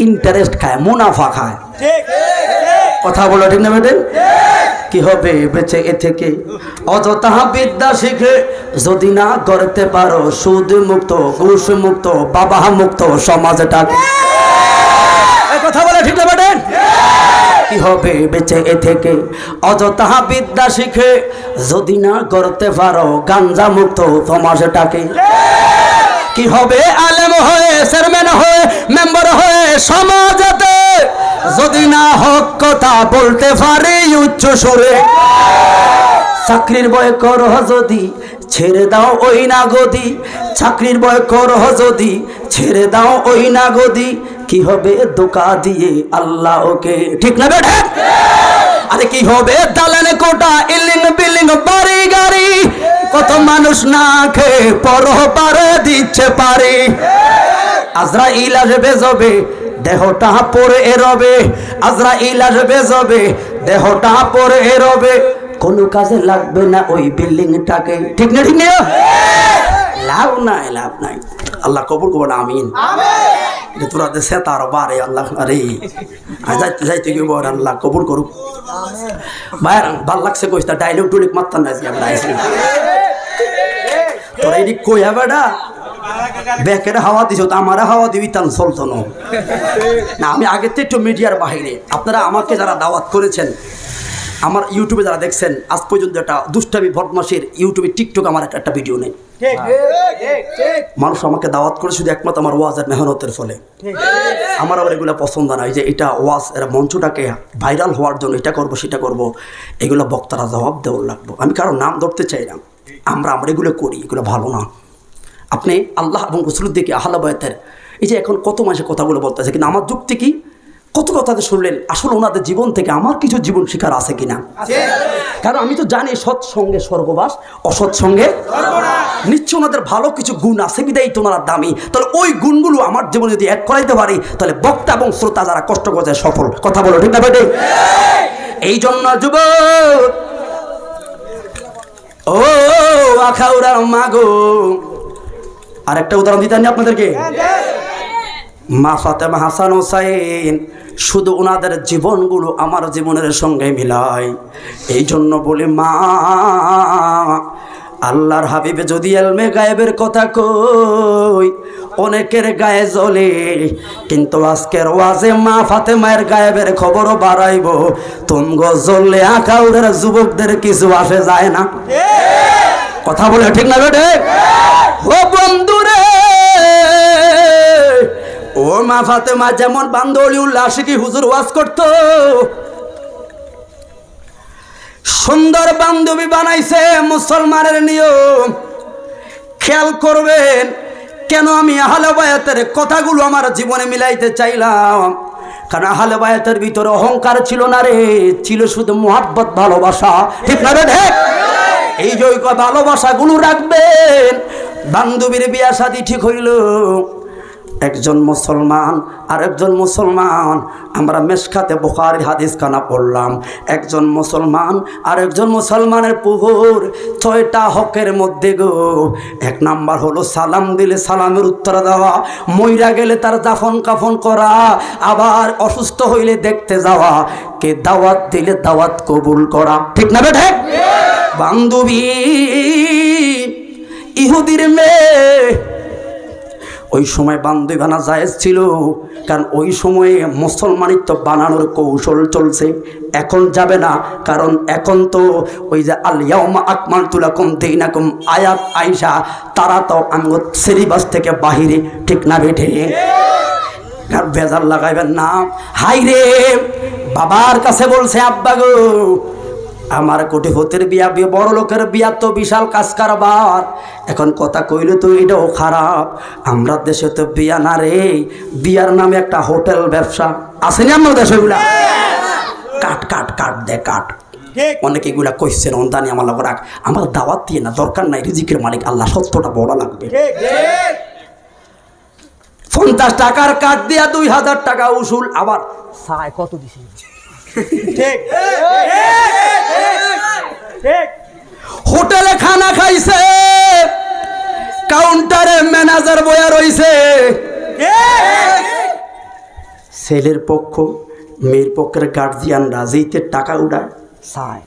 ইন্টারেস্ট খায়, মুনাফা খায়। ঠিক কথা বলো ঠিক না বেটেন? কি হবে বেঁচে এ থেকে অযথা বিদ্যা শিখে যদি না করতে পারো সুদ মুক্ত, ঘুষ মুক্ত, বাবা মুক্ত সমাজটাকে। কথা বলে ঠিক না বেটেন? কি হবে বেঁচে এ থেকে অযথা বিদ্যা শিখে যদি না করতে পারো গাঞ্জা মুক্ত সমাজটাকে। কি হবে আলেম হয়ে, চেয়ারম্যান হয়ে, মেম্বার হয়ে সমাজেতে যদি না হক কথা বলতে পারে উচ্চ সুরে। চাকরির ভয় করহ যদি ছেড়ে দাও ওই না গদি, চাকরির ভয় করহ যদি ছেড়ে দাও ওই না গদি। কি হবে ধোঁকা দিয়ে আল্লাহ ওকে, ঠিক না বেঠে? আরে কি হবে দালানে কোটা, ইলিং বিল্ডিং, বাড়ি গাড়ি, কত মানুষ না খেয়ে পরপারে দিচ্ছে পারি। আজরাইল আসবে যাবে দেহটা পরে এরবে, আজরাইল আসবে যাবে দেহটা পরে এরবে, কোনো কাজে লাগবে না ওই বিল্ডিংটাকে, ঠিক না? ঠিক না? লাভ নাই, লাভ নাই। আল্লাহ কবুল করবো না, আমিন। তোরা দেশে তার বারে আল্লাহ, আরে যাইতে যাইতে গিয়ে বল আল্লাহ কবুল করুক। ভাইয়ার ভাল লাগছে কইস, তা ডাইলগ টুলিক মারতাম না আমরা আইসি। তোরা এদিক কই বেটা ব্যাকের হাওয়া দিছ, তো আমার হাওয়া দিবি তান চলতো না। আমি আগের থেকে একটু মিডিয়ার বাহিরে, আপনারা আমাকে যারা দাওয়াত করেছেন, আমার ইউটিউবে যারা দেখছেন আজ পর্যন্ত একটা দুষ্টামি বদমাশের ইউটিউবে টিকটক আমার একটা ভিডিও নেই। মানুষ আমাকে দাওয়াত করে শুধু একমাত্র আমার ওয়াজের মেহনতের ফলে। আমার আবার এগুলো পছন্দ নয় যে এটা ওয়াজ, এরা মঞ্চটাকে ভাইরাল হওয়ার জন্য এটা করব সেটা করব, এগুলো বক্তারা জবাব দেওয়ার লাগবো। আমি কারো নাম ধরতে চাই না, আমরা এগুলো করি, এগুলো ভালো না। আপনি আল্লাহ এবং রসুলের দিকে আহলে বায়তের এই যে এখন কত মানুষের কথাগুলো বলতেছে, কিন্তু আমার যুক্তি কি, কত কথা শুনলেন, আসলে ওনাদের জীবন থেকে আমার কিছু জীবন শিকার আছে কিনা। কারণ আমি তো জানি সৎসঙ্গে স্বর্গবাস, অসৎসঙ্গে নিশ্চয় ওনাদের ভালো কিছু গুণ আছে, বিদায়ী তো ওনারা দামি। তাহলে ওই গুণগুলো আমার জীবনে যদি এক করাইতে পারি, তাহলে বক্তা এবং শ্রোতা যারা কষ্ট করছে সফল। কথা বলো ঠিক না বেটে? এই জন্য যুবক ও আখাউড়া মাগো, আর একটা উদাহরণ দিতে আনি আপনাদেরকে। মা ফাতেমা হাসান হোসাইন, শুধু ওনাদের জীবনগুলো আমার জীবনের সঙ্গে মিলাই। এই জন্য বলি মা, আল্লাহর হাবিবে যদি এলমে গায়েবের কথা কই অনেকের গায়ে জ্বলে, কিন্তু আজকের ওয়াজে মা ফাতেমায়ের গায়েবের খবরও বাড়াইব। তুমগো জ্বললে আখাউড়ের যুবকদের কিছু আসে যায় না। কথা বলে ঠিক না বেটে? ও বন্ধুরে, ও মা ফাতেমা যেমন বান্দরী উল্লাসে কি হুজুর ওয়াজ করত, সুন্দর বান্ধবী বানাইছে মুসলমানের নিয়ম। খেয়াল করবেন কেন আমি আহলে বায়াতের কথাগুলো আমার জীবনে মিলাইতে চাইলাম, কারণ আহলে বায়াতের ভিতরে অহংকার ছিল না রে, ছিল শুধু মোহাব্বত, ভালোবাসা। ঠিক না রে? এই যে ভালোবাসাগুলো রাখবেন। বান্ধবীর বিয়া শাদী ঠিক হইল, একজন মুসলমান আর একজন মুসলমান, আমরা মেশকাতে বুখারীর হাদিস খানা পড়লাম। একজন মুসলমান আর একজন মুসলমানের পুহুর 6টা হকের মধ্যে গো, 1 নাম্বার হলো সালাম দিলে সালামের উত্তর দেওয়া, মইরা গেলে তার দাফন কাফন করা, আবার অসুস্থ হইলে দেখতে যাওয়া, কে দাওয়াত দিলে দাওয়াত কবুল করা। ঠিক না বেঠে? বান্ধবী ইহুদির মেয়ে, ওই সময় বান্ধবী বানা জায়েজ ছিল, কারণ ওই সময়ে মুসলমানিত্ব বানানোর কৌশল চলছে। এখন যাবে না, কারণ এখন তো ওই যে আল ইয়াউমা আকমালতু লাকুম দীনাকুম আয়াত আইসা, তারা তো আমগো সিলেবাস থেকে বাহিরে, ঠিক না বেঠে? আর বেজার লাগাইবেন না। হাই রে, বাবার কাছে বলছে আব্বা গো আমার কোটিপতির বিয়া, বড় লোকের বিয়া তো বিশাল কাজ কারবার। এখন কথা কইলে তো এটাও খারাপ, আমরা দেশে তো বিয়া না রে, বিয়ার নামে একটা হোটেল ব্যবসা আসেনি আমার দেশে। এগুলা কাট কাট কাট দে কাট, অনেক এগুলা কইছেন অন্তানি আমার লোক রাখ, আমার দাওয়াত দিয়ে না, দরকার নাই, রিজিকের মালিক আল্লাহ, সত্যটা বড় লাগবে। 50 টাকার কাঠ দিয়া 2000 টাকা উসুল, আবার সায় কত দিছে? হোটেলে খানা খাইছে, কাউন্টারে ম্যানেজার বয়া রইছে, ছেলের পক্ষ মেয়ের পক্ষের গার্জিয়ানরা যেইতে টাকা উড়ায় সায়।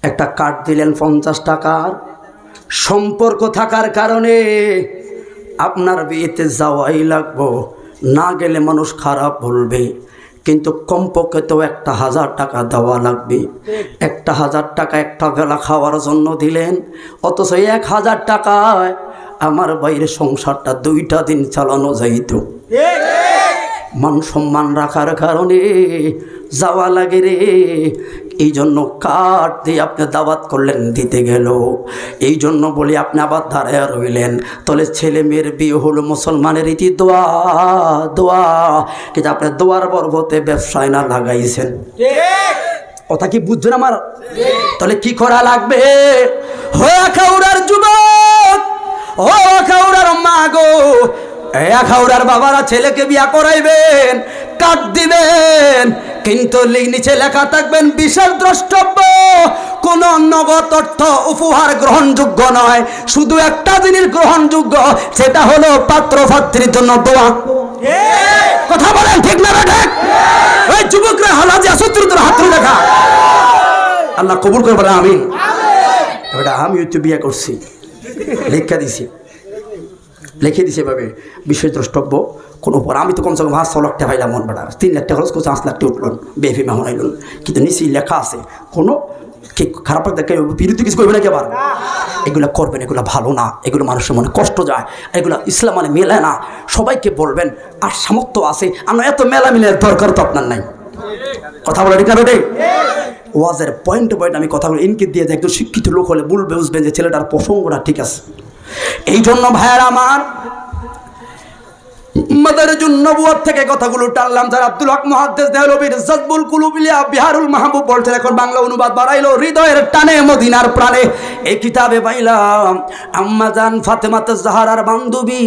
একটা কার্ড দিলেন 50 টাকার, সম্পর্ক থাকার কারণে আপনার বিয়েতে যাওয়াই লাগবো, না গেলে মানুষ খারাপ বলবে, কিন্তু কমপক্ষে তো 1000 টাকা দেওয়া লাগবে। 1000 টাকা একটা বেলা খাওয়ার জন্য দিলেন, অথচ 1000 টাকায় আমার বাইরে সংসারটা 2টা দিন চালানো যাইত। মান সম্মান রাখার কারণে যাওয়া লাগে রে, এই জন্য কাঠ দিয়ে আপনি দাওয়াত করলেন, দিতে গেল। এই জন্য বলি আপনি আবার দাঁড়ায় রইলেন, তাহলে ছেলে মেয়ের বিয়ে হলো মুসলমানের রীতি, দোয়া দোয়া, কিন্তু আপনি দোয়ার বরবতে ব্যবসায় না লাগাইছেন। কথা কি বুঝছেন আমার? তাহলে কি করা লাগবে? আখাউড়ার যুবক, ও আখাউড়ার মা গো, আখাউড়ার বাবারা ছেলেকে বিয়া করাইবেন, কাট দিবেন, কিন্তু নিচে লেখা থাকবেন বিশেষ দ্রষ্টব্য, কোন নগদ অর্থ উপহার গ্রহণযোগ্য নয়, শুধু একটা জিনিস গ্রহণযোগ্য, সেটা হলো পাত্র পাত্রীর জন্য দোয়া। কথা বলেন ঠিক না ঠিক? ওই যুবকরা হালাজি আসত্রুদের হাত তুলে দেখা, আল্লাহ কবুল করবে না। আমিন। এটা আমিও তো বিয়ে করছি, লেখা দিছি, লিখে দিছে এভাবে বিশেষ দ্রষ্টব্য কোনো উপর। আমি তো কমসে কম 5-6 লাখ টাকা পাইলাম, মন বেড়া 3 লাখ টাকা খরচ করছে, 5 লাখ টাকা উঠল বেফি মেহমান আইল, কিন্তু নিচে লেখা আছে কোনো কি খারাপ দেখে বিরুদ্ধে কিছু করবে না, কি আবার এগুলো করবেন, এগুলো ভালো না, এগুলো মানুষের মনে কষ্ট যায়, এগুলো ইসলাম মানে মেলে না। সবাইকে বলবেন, আর সামর্থ্য আছে, আমরা এত মেলা মিলে দরকার তো আপনার নাই। কথা বলে ঠিক না বেটে? ওয়াজের পয়েন্ট আমি কথা বলে ইনকে দিয়ে একটু শিক্ষিত লোক হলে বলবে, বুঝবেন যে ছেলেটার প্রসঙ্গটা ঠিক আছে। এই জন্য ভাইয়ার আমার, মাদারিজুন নবুয়ত থেকে কথাগুলো টানলাম। যারা আব্দুল হক মুহাদ্দিস দেহলভির জাযবুল কুলুবিলিয়া বিহারুল মাহবুব বলছেন, এখন বাংলা অনুবাদ বাড়াইলো, হৃদয়ের টানে মদিনার প্রাণে। এই কিতাবে পাইলাম আম্মা জান ফাতেমাতে জাহরার বান্ধবী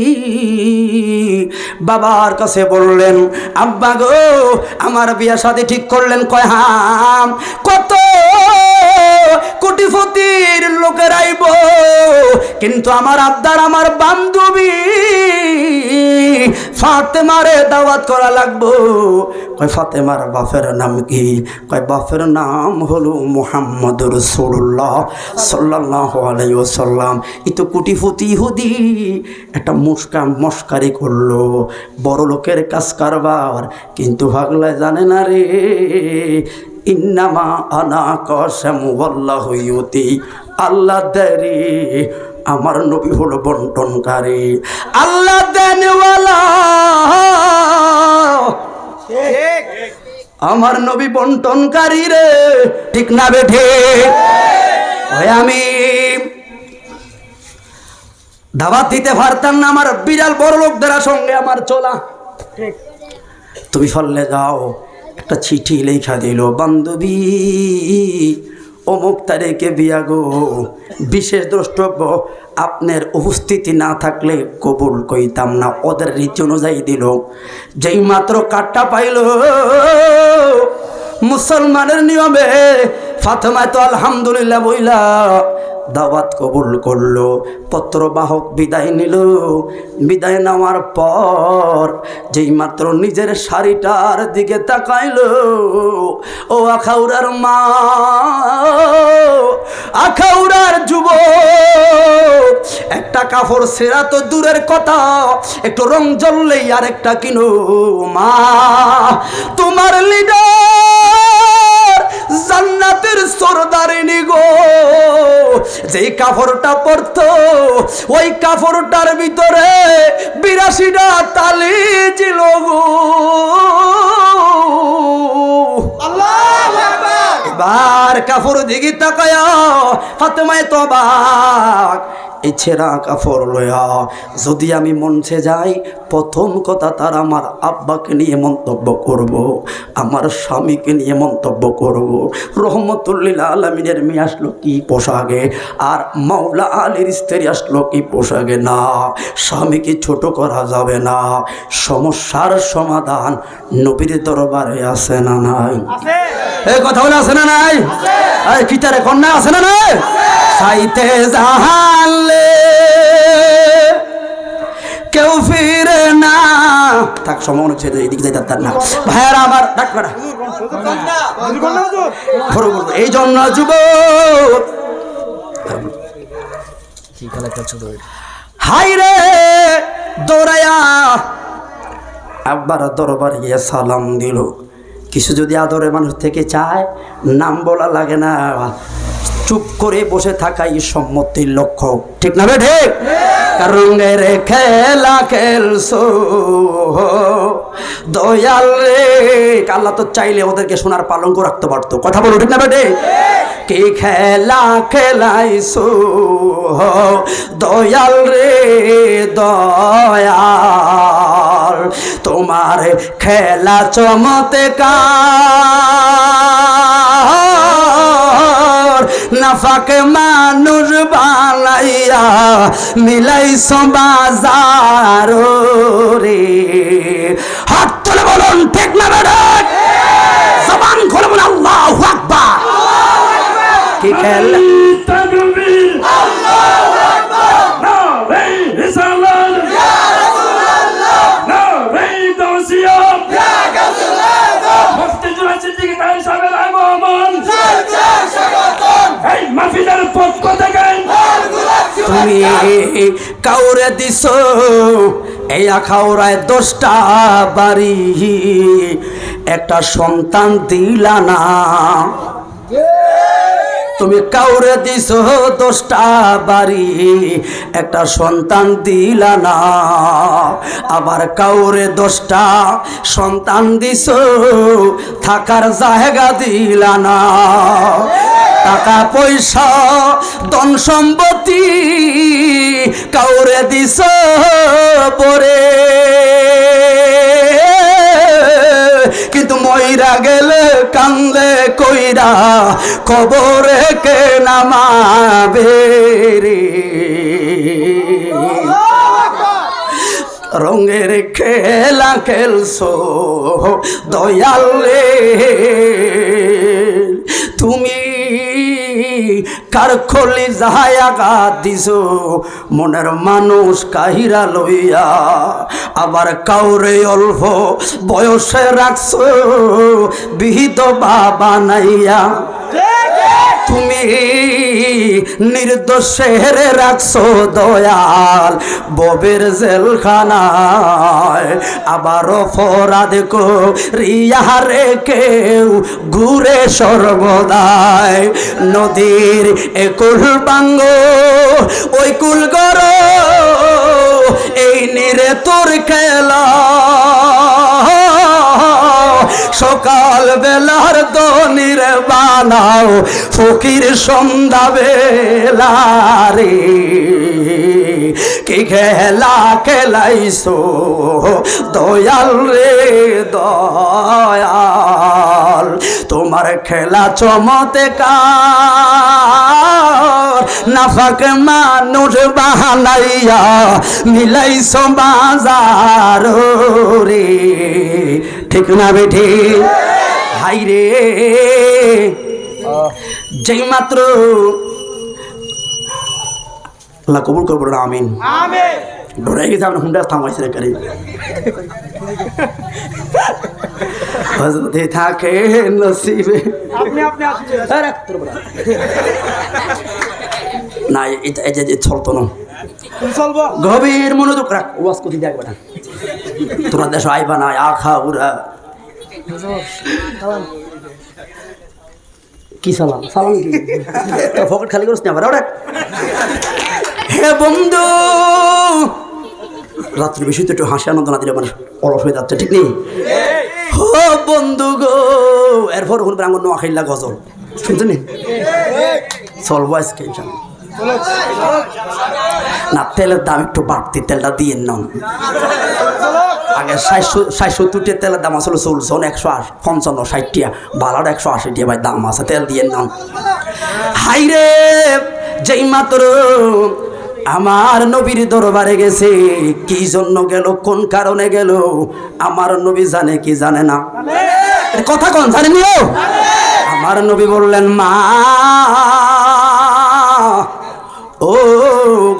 বাবার কাছে বললেন, আব্বা গো আমার বিয়া শাদী ঠিক করলেন? কয় হাম। কত কোটিপতির লোকের আইব, কিন্তু আমার আব্দার আমার বান্ধবী ফাতেমারে দাওয়াত করা লাগবো। কয় ফাতেমার বাপের নাম কি? কয় বাপের নাম হলো মুহাম্মদুর রাসূলুল্লাহ সাল্লাল্লাহু আলাইহি ওয়াসাল্লাম। এই তো কোটিপতি ইহুদি একটা মস্কারি করলো, বড় লোকের কাজ কারবার, কিন্তু ভাগলায় জানে না রে, ইন্নামা আনা কাসামু ওয়াল্লাহু ইউতি, আল্লাহ দেরি, আমার নবী হলো বন্টনকারী, আল্লাহ দেনওয়ালা, আমার নবী বন্টনকারী রে, ঠিক না বেঠে? আমি দাওয়াত দিতে পারতাম না, আমার বিড়াল বড় লোকদের সঙ্গে আমার চলা। তুমি ফললে যাও, একটা চিঠি লেখা দিল, বান্ধবী অমুক তারিখে বিয়া গো, বিশেষ দ্রষ্টব্য, আপনার উপস্থিতি না থাকলে কবুল কইতাম না। ওদের রীতি অনুযায়ী দিল। যেই মাত্র কার্ডটা পাইল, মুসলমানের নিয়মে ফাতেমা তো আলহামদুলিল্লাহ বইলা দাওয়াত কবুল করলো, পত্রবাহক বিদায় নিল। বিদায় নেওয়ার পর যেই মাত্র নিজের শাড়িটার দিকে তাকাইলো, ও আখাউড়ার মা, আখাউড়ার যুবক, একটা কাপড় ছেঁড়া তো দূরের কথা, একটু রং জ্বললেই আর একটা কিনো। মা, তোমার লিডার জান্নাতের সরদারিনী গো, যেই কাপড়টা পরতো ওই কাপড়টার ভিতরে 82টা তালি ছিল গো। এবার কাপড় দিকে তাকায়া ফাতেমায়ে তো অবাক, এই ছেঁড়া কাপড় লয়া যদি আমি মঞ্চে যাই, প্রথম কথা তার আমার আব্বাকে নিয়ে মন্তব্য করব, আমার স্বামীকে নিয়ে মন্তব্য করব। রহমতুল্লিল আলমিনের মেয়ে আসলো কি পোশাকে, আর মাওলা আলীর স্ত্রী আসলো কি পোশাকে। না, স্বামীকে ছোট করা যাবে না। সমস্যার সমাধান নবীর দরবারে আছে না নাই? এই কথা বলে আছে না নাই? কিতারে কন্যা আছে না নাই? চাইতে জাহালে কেউ ফিরে না। থাক, সময় হচ্ছে এদিকে যাই তার না। ভাইয়ারা আমার ডাক্তার, এই জন্য যুবক হাই রে দৌড়ায়া আব্বার দরবারে গিয়ে সালাম দিল। কিছু যদি আদরে মানুষ থেকে চায়, নাম বলা লাগে না, চুপ করে বসে থাকাই সম্মতির লক্ষ্য। ঠিক না বেঠে? রঙের খেলা খেলছো দয়াল রে, আল্লাহ তো চাইলে ওদেরকে সোনার পালঙ্ক রাখতে পারতো। কথা বলো, ঠিক না বেঠে? কি খেলা খেলাইছো দয়াল রে দয়াল, তোমার খেলা চমৎকার, নাফাকে মানুষ বানাইয়া মিলাইছো বাজার রে। হাত তুলে বলুন ঠিক না বেঠে? জবান খুলে বলুন আল্লাহু আকবার। কি খেলা তুমি কাউরে দিছ এই আখাউড়ায় 10টা বাড়ি, একটা সন্তান দিলা না। তুমি কাউরে দিছ 10টা বাড়ি, একটা সন্তান দিলা না। আবার কাউরে 10টা সন্তান দিছ, থাকার জায়গা দিলা না। টাকা পয়সা ধন সম্পত্তি কাউরে দিছ পরে, কিন্তু মইরা গেলে কান্দে কইরা কবরে কে নামাবে রে। রঙের খেলা খেলছো দয়াল রে, তুমি কার খলি যাহায়া গাত দিছো মনের মানুষ কাহিরা লইয়া, আবার কাউরে অল্প বয়সে রাখছো বিহিত বাবা নাইয়া। তুমি নির্দোষের রাখছো দয়াল ববের জেলখানায়, আবার অপরাধ করিয়া রে কেউ ঘুরে সর্বদায়। নদীর একুল বাঙ্গ ওই কুল গড়, এই নিরে তোর খেলা। সকাল বেলার দনির বানাও ফকির সন্ধ্যা বেলা রে। কি খেলা খেলাইছো দয়াল রে দয়াল, তোমার খেলা চমৎকার, নাফাক মানুষ বানাইয়া মিলাইছো বাজার রে। ঠিক না বেঠি? হাই রে যেই মাত্র আল্লাহ কবুল করবো না, আমিন। ডরে গেছে আমরা হুন্ডা থামাইছে রে হজরতে থাকে নসিবে না, এই যে চলতো না, গভীর মনোযোগ রাখ, ওয়াজ করতে দেখবে না, তোরা দেশ আইবা না, আখা উরা কি সালাম সালাম কি ফকেট খালি করিস না আবার। হে বন্ধু, রাত্রি বেশি তো একটু হাসি আনন্দ না দিলে আমার অলস হয়ে যাচ্ছে, ঠিক নেই? ও বন্ধু গো, এরপর শুনবেন আমার নোয়াখাইল্লা গজল শুনছেন চলবো আজকে না। তেলের দাম একটু বাড়তি, তেলটা দিয়ে নাও। আগে ৬৭০ তেলের দাম আসলে চলছে ১৫৫ ৬০ বালার ১৮০ ভাই দাম আছে, তেল দিয়ে নাও। হাই রে, যেই মাত্র আমার নবীর দরবারে গেছে, কি জন্য গেল, কোন কারণে গেল, আমার নবী জানে কি জানে না? কথা কোন জানেনিও? আমার নবী বললেন, মা ও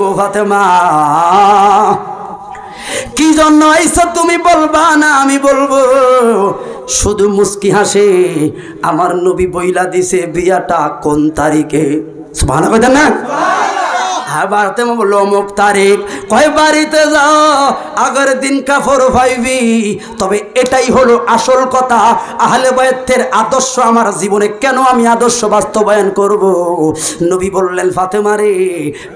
গো ফাতেমা, কি জন্য আইছো তুমি বলবা না আমি বলবো? শুধু মুস্কি হাসে আমার নবী বইলা দিছে বিয়াটা কোন তারিখে। সুবহানাল্লাহ কইতেন না? আবার তেমন বললো অমুক তারিখ। কয় বাড়িতে যাও, আগের দিন কাফর ভাইবি। তবে এটাই হলো আসল কথা, আহলে বায়তের আদর্শ আমার জীবনে কেন আমি আদর্শ বাস্তবায়ন করব। নবী বললেন, ফাতেমা রে,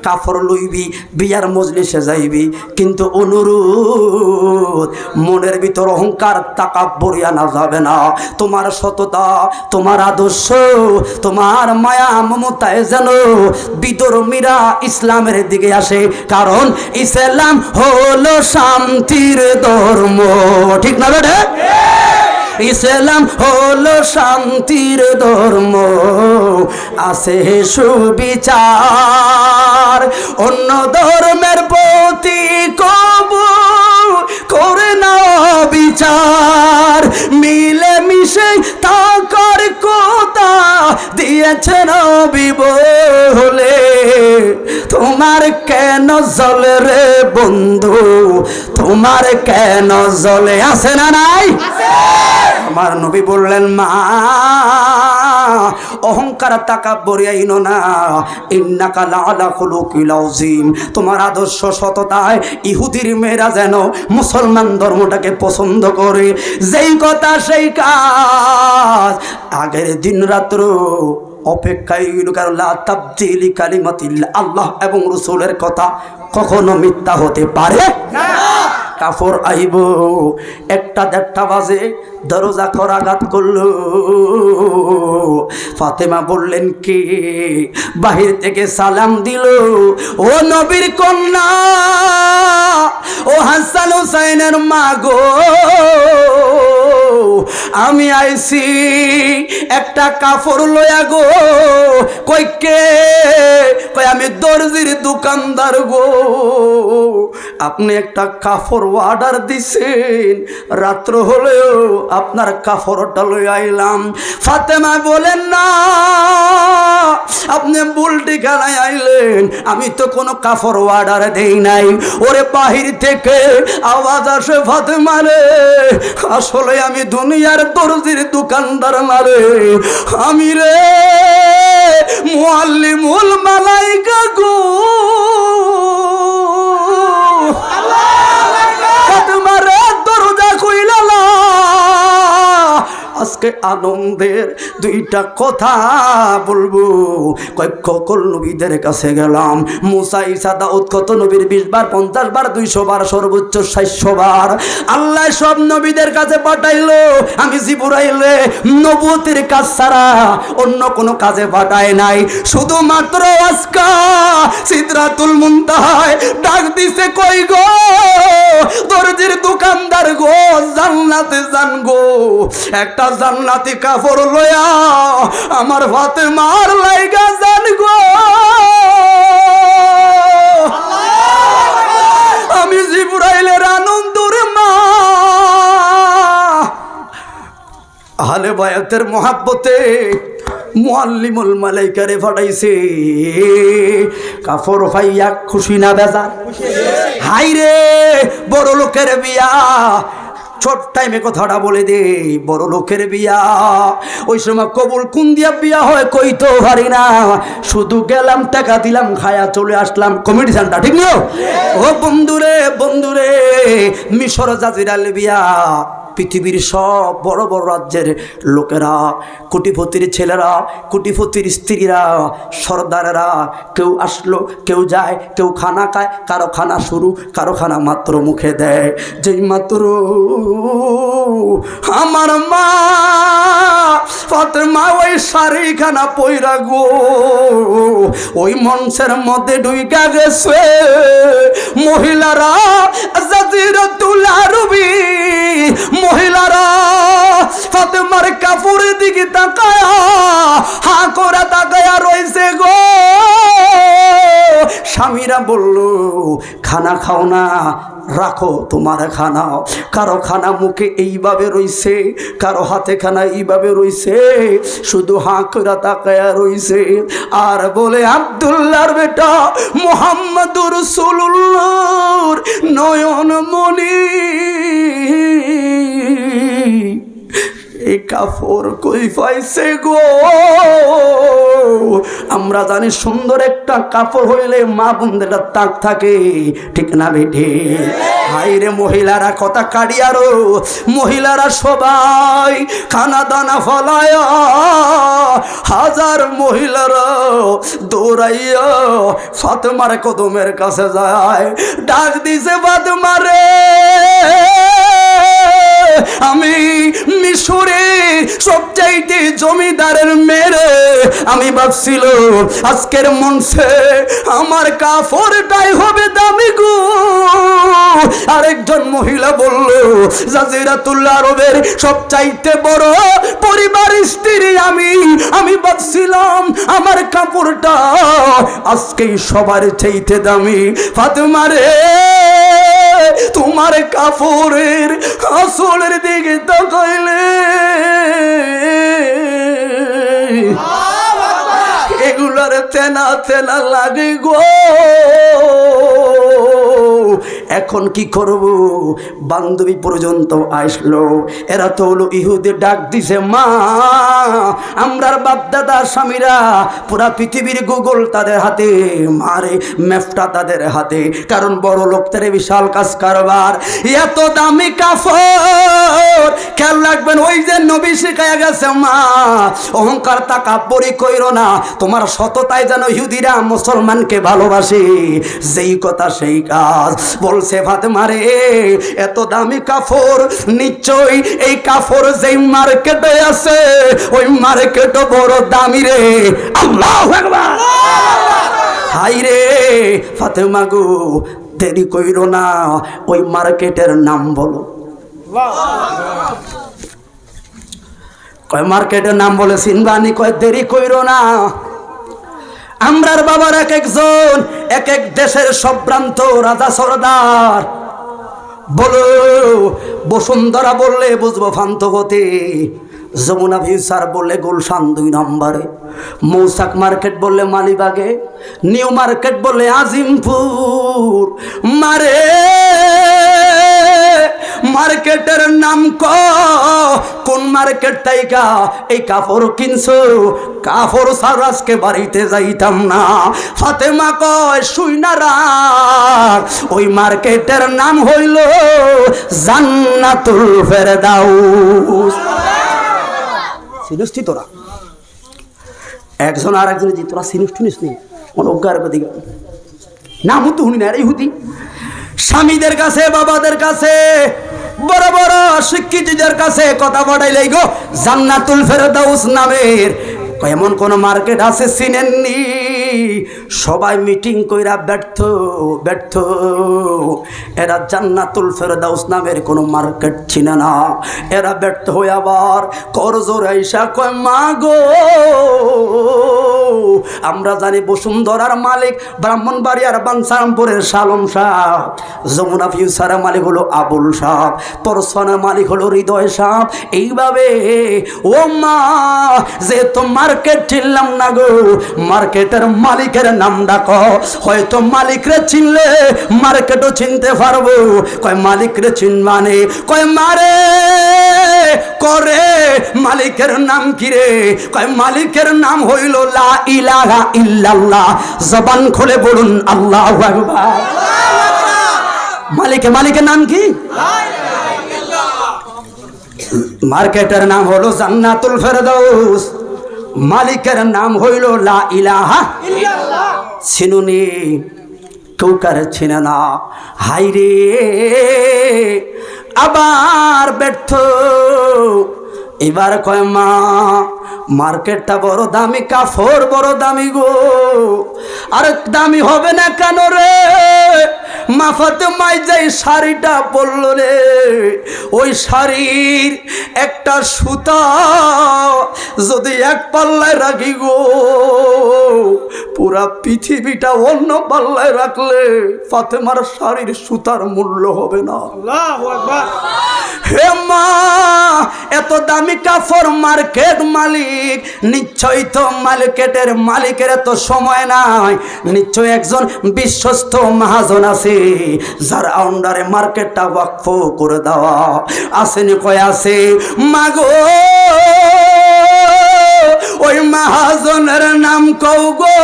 কাফর লইবি, বিয়ার মজলিসে যাইবি, কিন্তু অনুরোধ মনের ভিতর অহংকার তাকাব্বুর আনা যাবে না। তোমার সততা, তোমার আদর্শ, তোমার মায়া মমতায় যেন বিধর্মীরা ইসলামের দিকে আসে, কারণ ইসলাম হলো শান্তির ধর্ম, ঠিক না বেটা? ইসলাম হলো শান্তির ধর্ম, আছে সুবিচার, অন্য ধর্মের প্রতি কবু করে না বিচার, মিলে মিশে থাকার কথা দিয়েছেন নবী বলে। তোমার কেন জ্বলে রে বন্ধু, তোমার কেন জ্বলে, আছে না নাই? আমার নবী বললেন, মা অহংকার তাকাব্বুরি আইনো না, ইন্নাকা লাআলা খুলুকিল আযীম। তোমার আদর্শ সততায় ইহুদির মেয়েরা যেন মুসলমান ধর্মটাকে পছন্দ করে, যেই কথা সেই কাজ। আগের দিন রাত্র অপেক্ষায় কারণ লা তাবদীলি কালিমাতিল্লাহ, আল্লাহ এবং রাসূলের কথা কখনো মিথ্যা হতে পারে না। কাফর আইব ১টা-১.৫টা বাজে, দরজা করাঘাত করলো। ফাতেমা বললেন, কে? বাহির থেকে সালাম দিল, ও নবীর কন্যা, ও হাসান হুসাইনের মা গো, আমি আইছি একটা কাপড় লয়া গো। কই কে? কই আমি দর্জির দোকানদার গো, আপনি একটা কাপড় অর্ডার দিছেন, রাত্র হলেও আপনার কাপড়টা লই আইলাম। ফাতেমা বলেন, না, আপনি ভুল ঠিকানায় আইলেন, আমি তো কোনো কাপড় অর্ডার দেই নাই। ওরে বাহির থেকে আওয়াজ আসে, ফাতেমা রে, আসলে আমি দুনিয়ার দর্জির দোকানদার না রে, আমি রে মুআল্লিমুল মালাইকা গো। ফাতেমা রে, দরজা কইলা না। আজকে আনন্দের 2টা কথা বলবো। কয়েকল নবীদের কাছে গেলাম, মুসা, ঈসা, দাউদ, কত নবীর 20 বার, 50 বার, 200 বার, সর্বোচ্চ 600 বার আল্লাহ সব নবীদের কাছে পাঠাইলো। আমি জিবরাইলে নবুয়তের কাজ ছাড়া অন্য কোনো কাজে পাঠায় নাই। শুধুমাত্র আজকা সিদরাতুল মুনতাহায় ডাক দিছে, কই গো দর্জির দোকানদার গো, জান্নাতে যান গো, একটা জান্নাতি কাপড় লয়া আমার ফাতেমার লাইগা যান গো। আমি জিবরাইলের আনন্দর মা, আহলে বায়াতের মহাব্বতে মুআল্লিমুল মালাইকারে ফাটাইছে। কাফর ভাইয়া খুশি না বেজার? হাই রে বড় লোকের বিয়া, ছোট টাইমে কথাটা বলে দে, বড় লোকের বিয়া। ওই সময় কবুল কোন দিয়া বিয়া হয় কইতো পারি না, শুধু গেলাম টাকা দিলাম খায়া চলে আসলাম কমিটি সেন্টার, ঠিক না? ও বন্ধুরে বন্ধুরে, মিশর জাজিরাল বিয়া। পৃথিবীর সব বড় বড় রাজ্যের লোকেরা, কোটিপতির ছেলেরা, কোটিপতির স্ত্রীরা, সর্দারেরা, কেউ আসলো কেউ যায়, কেউ খানা খায়, কারো খানা শুরু, কারো খানা মাত্র মুখে দেয়। যেই মাত্র আমার মা ফাতেমা ওই শাড়িখানা পইরা গো ওই মঞ্চের মধ্যে ঢুইকা গেছে, মহিলারা জাজিরাতুল আরবি মহিলারা ফাতেমার কাপড়ের দিকে তাকায়া হা করে তাকায়া রইছে গো। স্বামীরা বলল খানা খাও না, রাখো তোমার খানা। কারো খানা মুখে এইভাবে রইছে, কারো হাতে খানা এইভাবে রইছে, শুধু হাঁ করে তাকায়া রইছে আর বলে আব্দুল্লাহর বেটা মুহাম্মাদুর রাসূলুল্লাহর নয়ন মনি, এই কাপড় কই পাইছে গো? আমরা জানি সুন্দর একটা কাপড় হইলে মা বোনদের তাক থাকে, ঠিক না বেঠে? হাইরে মহিলারা কথা কাড়িয়ারো, মহিলারা সবাই খানা দানা ফলায়া, হাজার মহিলারা দৌড়াইয়া ফাতেমার কদমের কাছে যায়, ডাক দিছে ফাতেমা রে, আমি মিশরে সবচাইতে জমিদারের মেরে আমি ভাবছিল আজকের মঞ্চে আমার কাপড়টাই হবে দামি গো। আরেকজন মহিলা বলল জাজিরাতুল আরবের সবচাইতে বড় পরিবার স্ত্রী আমি ভাবছিলাম আমার কাপড়টা আজকেই সবার চাইতে দামি। ফাতেমা রে, তোমার কাপড়ের আসলের দিকে তাকাইলে এগুলার তেনা তেনা লাগে গো। এখন কি করব? বান্ধবী পর্যন্ত আসলো, এরা তো হলো ইহুদি, ডাক দিছে মা আমরার বাপ দাদা স্বামীরা পুরা পৃথিবীর গুগল তাদের হাতে, মারে ম্যাপটা তাদের হাতে, কারণ বড় লোকদের বিশাল কাজ কারবার। এত দামি কাপড় খেয়াল রাখবেন, ওই যে নবী শিখায়া গেছে মা অহংকার তাকাব্বুরি কইরো না, তোমার সততায় যেন ইহুদিরা মুসলমানকে ভালোবাসে, যেই কথা সেই কাজ। বলছে ফাতেমা রে, এত দামি কাপড় নিশ্চয়ই এই কাপড় যেই মার্কেটে আছে ওই মার্কেটও বড় দামি রে। আল্লাহু আকবার। হাই রে ফাতেমা গো, দেরি কইরো না, ওই মার্কেটের নাম বলো। কয় মার্কেটের নাম বলে সিনবানি, কয় দেরি কইরো না। আমরার বাবার এক একজন এক এক দেশের সম্ভ্রান্ত রাজা সরদার। বলো বসুন্ধরা বললে বুঝবো ফান্তগতি, যমুনা ভিউসার বললে গুলশান 2 নম্বরে, মৌসাক মার্কেট বললে মালিবাগে, নিউ মার্কেট বললে আজিমপুর। মারে মার্কেটের নাম কোন মার্কেট তাইকা এই কাপড় কিনছো? কাপড় ছাড়া আজকে বাড়িতে যাইতাম না। ফাতেমা কয় শুইনা রাখ, ওই মার্কেটের নাম হইল জান্নাতুল ফেরদাউস। সিনুস্তি তোরা একজন আর একজন যে তোরা সিনুস টুনিস নি অনজ্ঞার দিকে নাম তো শুনি না, ইহুদি। স্বামীদের কাছে বাবাদের কাছে বড় বড় শিক্ষিতদের কাছে কথা পাঠাইলেই গো জান্নাতুল ফেরদাউস নামের এমন কোন মার্কেট আছে চিনেননি? সবাই মিটিং কইরা ব্যর্থ ব্যর্থ। এরা জান্নাতুল ফেরদাউস নামের কোনো মার্কেট চিনে না। এরা ব্যর্থ হয়ে আবার করজোর আইসা কয় মা গো, আমরা জানি বসুন্ধরার মালিক ব্রাহ্মণবাড়িয়ার বাঞ্ছারামপুরের শালম সাহ, যমুনা ফিউচারের মালিক হলো আবুল সাহ, পরশনের মালিক হলো হৃদয় সাহ। এইভাবে ও মা, যেহেতু মার্কেট চিনলাম না গো, মার্কেটের মালিকের নাম ডাকো, হয়তো মালিকরে চিনলে মার্কেটও চিনতে পারবো। কয় মালিকরে চিনবানে, কয় মারে করে মালিকের নাম কি রে? কয় মালিকের নাম হইল লা ইলাহা ইল্লাল্লাহ। জবান খুলে বলুন আল্লাহু আকবার। মালিকের নাম কি? মার্কেটের নাম হলো জান্নাতুল ফেরদাউস, মালিকের নাম হইল লা ইলাহা ইল্লাল্লাহ। চিনুনি? কেউ কারে চিনে না। হাইরে আবার ব্যর্থ। এবার কয় মা, মার্কেটটা বড় দামি, কাপড় বড় দামি গো। আর দামি হবে না কেন রে? মাফাতে মাই যাই শাড়িটা পরল রে, ওই শাড়ির একটা সুতা যদি এক পাল্লায় রাখি গো, পুরা পৃথিবীটা অন্য পাল্লায় রাখলে ফাতেমার শাড়ির সুতার মূল্য হবে না। আল্লাহু আকবার। হে মা, এত দামি কাপড় মার্কেট মালিক, নিশ্চয়ই তো মালিকের এত সময় নাই। নিশ্চয় একজন বিশ্বস্ত মহাজন আছে যার আন্ডারে মার্কেটটা ওয়াকফ করে দেওয়া। আসেনি? কয় আছে। মাগো, ওই মহাজনের নাম কও গো।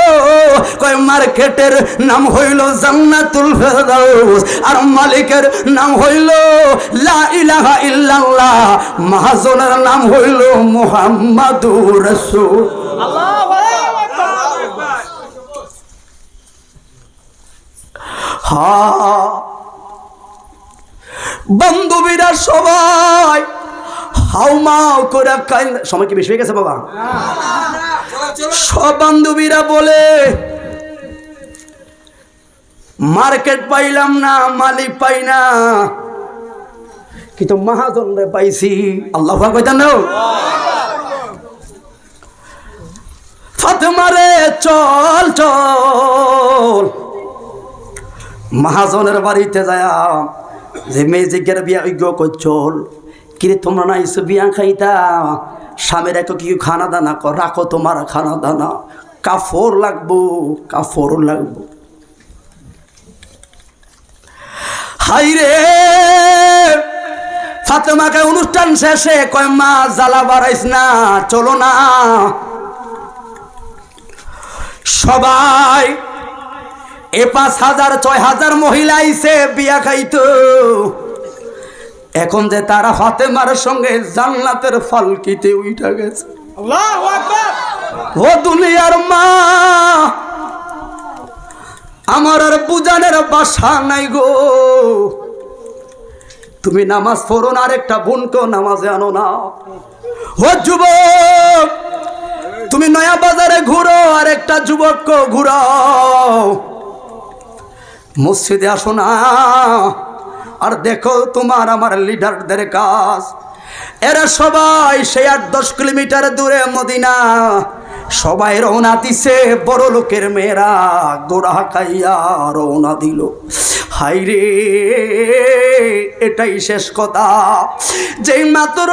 কয় মার্কেটের নাম হইল জান্নাতুল ফেরদাউস, আর মালিকের নাম হইল লা ইলাহা ইল্লাল্লাহ। মহাজনের নাম হইল মুহাম্মাদুর রাসূল। আল্লাহু আকবার। হ্যাঁ, বান্ধবীরা সবাই হাউমাউ করে সময় কি বেশি হয়ে গেছে বাবা? সব বান্ধবীরা বলে মার্কেট পাইলাম না, মালিক পাই না, কিন্তু মহাজন রে পাইছি। আল্লাহু আকবার। জানো ফাতেমা রে, চল চল মহাজনের বাড়িতে যায়। যে মেজিকের বিয়া অজ্ঞ কর, চল। কিরে তোমরা না এসে বিয়া খাইতা? স্বামীর এক কি খানা দানা কর, রাখো তোমার খানা দানা, কাপড় লাগবো, কাপড় লাগবো। হাইরে ফাতেমাকে অনুষ্ঠান শেষে কয় মা, জ্বালা বাড়াইস না, চলো না। সবাই 5,000 6,000 মহিলা আইছে বিয়া খাইতো। এখন যে তারা ফাতেমার সঙ্গে জান্নাতের ফালকিতে উঠা গেছে। আল্লাহু আকবার। ও দুনিয়ার মা, আমার আর বুঝানের বাসা নাই গো। তুমি নামাজ পড়ো না, আর একটা বোনকেও নামাজে আনো না। ও যুবক, তুমি নয়া বাজারে ঘুরো, আর একটা যুবককে ঘুরাও। মসজিদে আসো না, আর দেখো তোমার আমার লিডারদের কাজ। এরা সবাই সেই 8-10 কিলোমিটার দূরে মদিনা। সবাই রওনা দিছে, বড় লোকের মেয়েরা গোড়া খাইয়া রওনা দিল। হাইরে, এটাই শেষ কথা। যেই মাত্র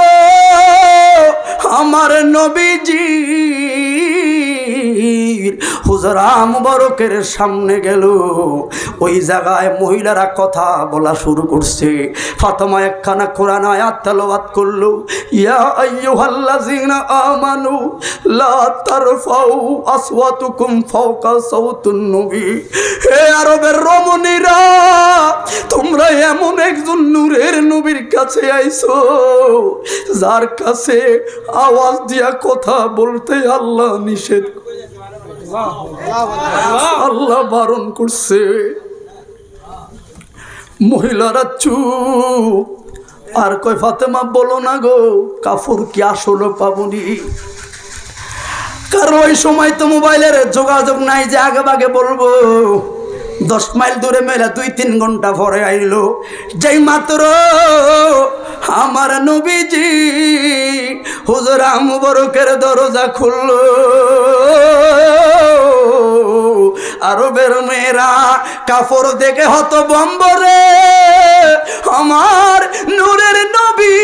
আমার নবীজি হুজরা মুবারকের সামনে গেল, ওই জায়গায় মহিলারা কথা বলা শুরু করছে। ফাতেমা একখানা কোরআন আয়াত তেলাওয়াত করলো, ইয়া আইয়ুহাল্লাযিনা আমানু লা তারফাউ আসওয়াতুকুম ফাওকা সাওতুন নবী। হে আরবের রমণীরা, তোমরা এমন একজন নূরের নবীর কাছে আইছো যার কাছে আওয়াজ দিয়া কথা বলতে আল্লাহ নিষেধ, আল্লাহ বারণ করছে। মহিলারা চুপ। আর কয় ফাতেমা বলো না গো, কাপড় কি আসলে পাবনি? কারণ ওই সময় তো মোবাইলের যোগাযোগ নাই যে আগে ভাগে বলবো। 10 মাইল দূরে মেলা 2-3 ঘন্টা পরে আইলো, যেই মাত্র আমার নবীজি হুজরা মুবারকের দরজা খুললো, আরবের মেয়েরা কাপড় দেখে হতভম্বরে আমার নূরের নবী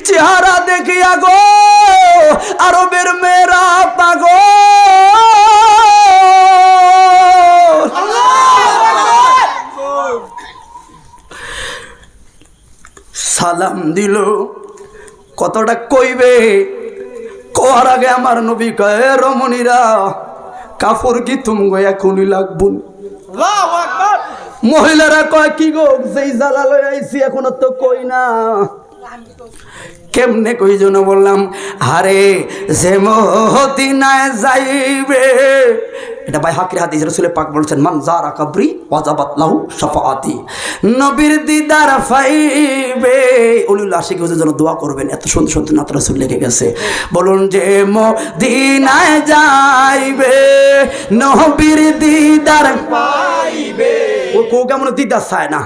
চেহারা দেখিয়া গো আরবের মেয়েরা পাগল। সালাম দিল, কতটা কইবে কোয়ার আগে আমার নবী কয়, রমণীরা কাপড় কি তুমি এখনই লাগবো? মহিলারা কয় কি গো, যেই জ্বালা লই আইছি এখনো তো কই না। কেমনে কই জন বললাম, আরে যে মদিনায় যাইবে, এটা ভাই হাকির হাদিস রাসূল পাক বলছেন, মান যারা কবরি ওয়াজাবাত লাহু শাফাআতি, নবীর দিদার পাইবে। উলুল আশিক হুজুর জন্য দোয়া করবেন, এত সুন্দর সুন্দর নাত রাসূল লেগে গেছে। বলুন যে মদিনায় যাইবে নবীর দিদার পাইবে, ও কো কেমন দিদার চায় না।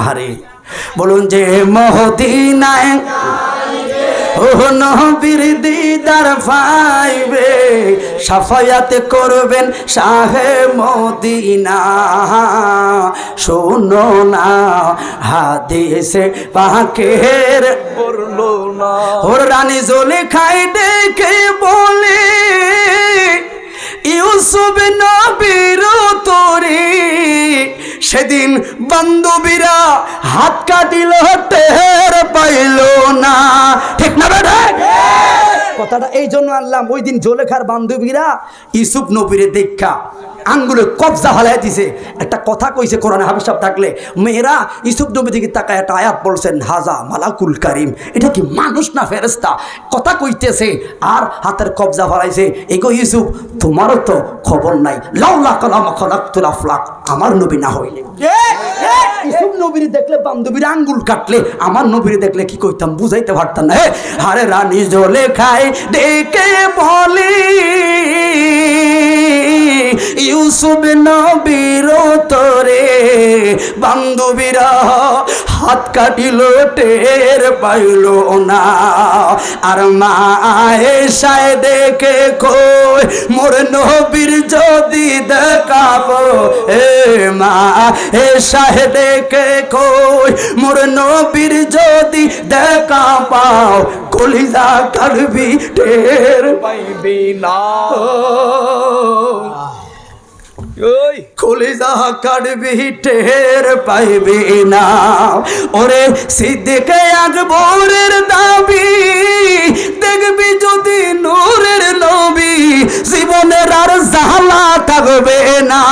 আরে বলুন যে মদিনায় ও নবীর দিদার পাইবে, শাফায়াত করবেন শাহে মদিনা। শোনো না হাদিসে পাকের বর্ণনা, ওর রানী জুলেখাই ডেকে বলে, ইউসুফ নবীর তরি সেদিন বান্ধবীরা হাত কাটিল টের পাইল না। ঠিক না বেটা? কথাটা এই জন্য আনলাম, ওই দিন জোলেখার বান্ধবীরা ইউসুফ নবীরে দেখা আঙ্গুলে কবজা হালাই দিছে। একটা কথা কইছে কোরআনে, হাফেজ সাহেব থাকলে, মেয়েরা ইউসুফ নবী দিকে তাকায় একটা আয়াত বলছেন, হাজা মালাকুল কারিম, এটা কি মানুষ না ফেরেশতা? কথা কইতেছে আর হাতের কবজা হারাইছে। এগো ইউসুফ, তোমারও তো খবর নাই, লাউলা কালামা খালাকতুল আফলাক, আমার নবী না হইলে। ইউসুফ নবীরে দেখলে বান্ধবীরা আঙ্গুল কাটলে, আমার নবীরে দেখলে কি কইতাম বুঝাইতে পারতাম না। আরে রানী জোলেখায় ডেকে বলে, ইউসুফ নবীর তরে বান্ধবীরা হাত কাটিল টের পাইল না। আর মা আয়েশায় দেখে কই, মোর নবীর যদি দেখাবো, এ মা আয়েশায় দেখে কই, মোর নবীর যদি দেখা পাও, কলিজা কাটবি টের পাইবি না। কলিজা কাটবি টের পাইবি না। ওরে সিদ্দিকে আকবরের দাবি, দেখবি যদি নূরের নবী, জীবনের আর জ্বালা থাকবে না।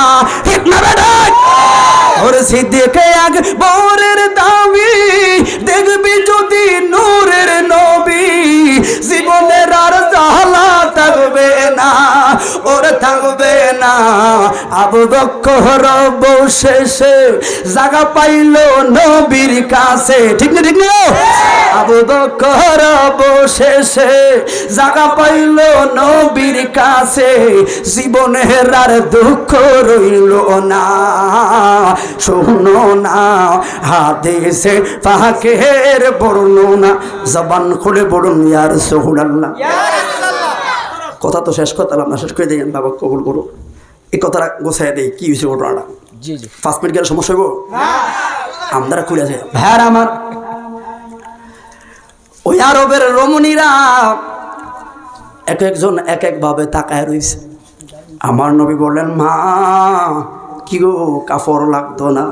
ঠিক না বেটা? ওরে সিদ্দিকে আকবরের দাবি, দেখবি যদি নূরের নবী, জীবনের আর জ্বালা থাকবে না। ওরে থাকবে না। আবু বকর অবশেষে জায়গা পাইল নবীর কাছে। ঠিক না? ঠিক না? আবু বকর অবশেষে জায়গা পাইল নবীর কাছে, জীবনের আর দুঃখ রইল না। শোনো না হাদিসে পাকের বর্ণনা, জবান খুলে বলুন ইয়া রাসূলুল্লাহ। কথা তো শেষ করতাম না, শেষ করে দেন বাবা, কবুল করো। এই কথাটা গোছাই দেই, কি হয়েছে ঘটনাটা? জি জি, 5 মিনিট গেলে সমস্যা হইব? আমরা খুলে আছে ভাইয়ার আমার। ওই আরবের রমণীরা এক একজন এক এক ভাবে তাকায় রয়েছে। আমার নবী বললেন, মা কি গো কাপড় লাগতো না?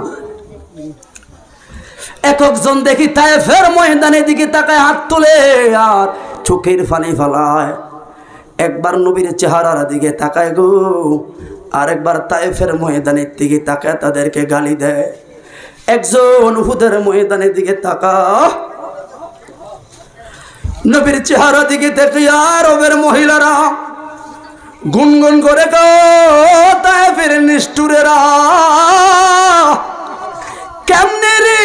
এক একজন দেখি তায়েফের ময়দানের দিকে তাকায় হাত তুলে আর চোখের পানি ফেলায়। একবার নবীর চেহারার দিকে তাকায় গো, আরেকবার তায়েফের ময়দানের দিকে তাকায় তাদেরকে গালি দেয়। একজন উহুদের ময়দানের দিকে তাকা, নবীর চেহারা দিকে দেখে আরবের মহিলারা গুনগুন করে গো, তায়েফের নিষ্ঠুরেরা কেমনে রে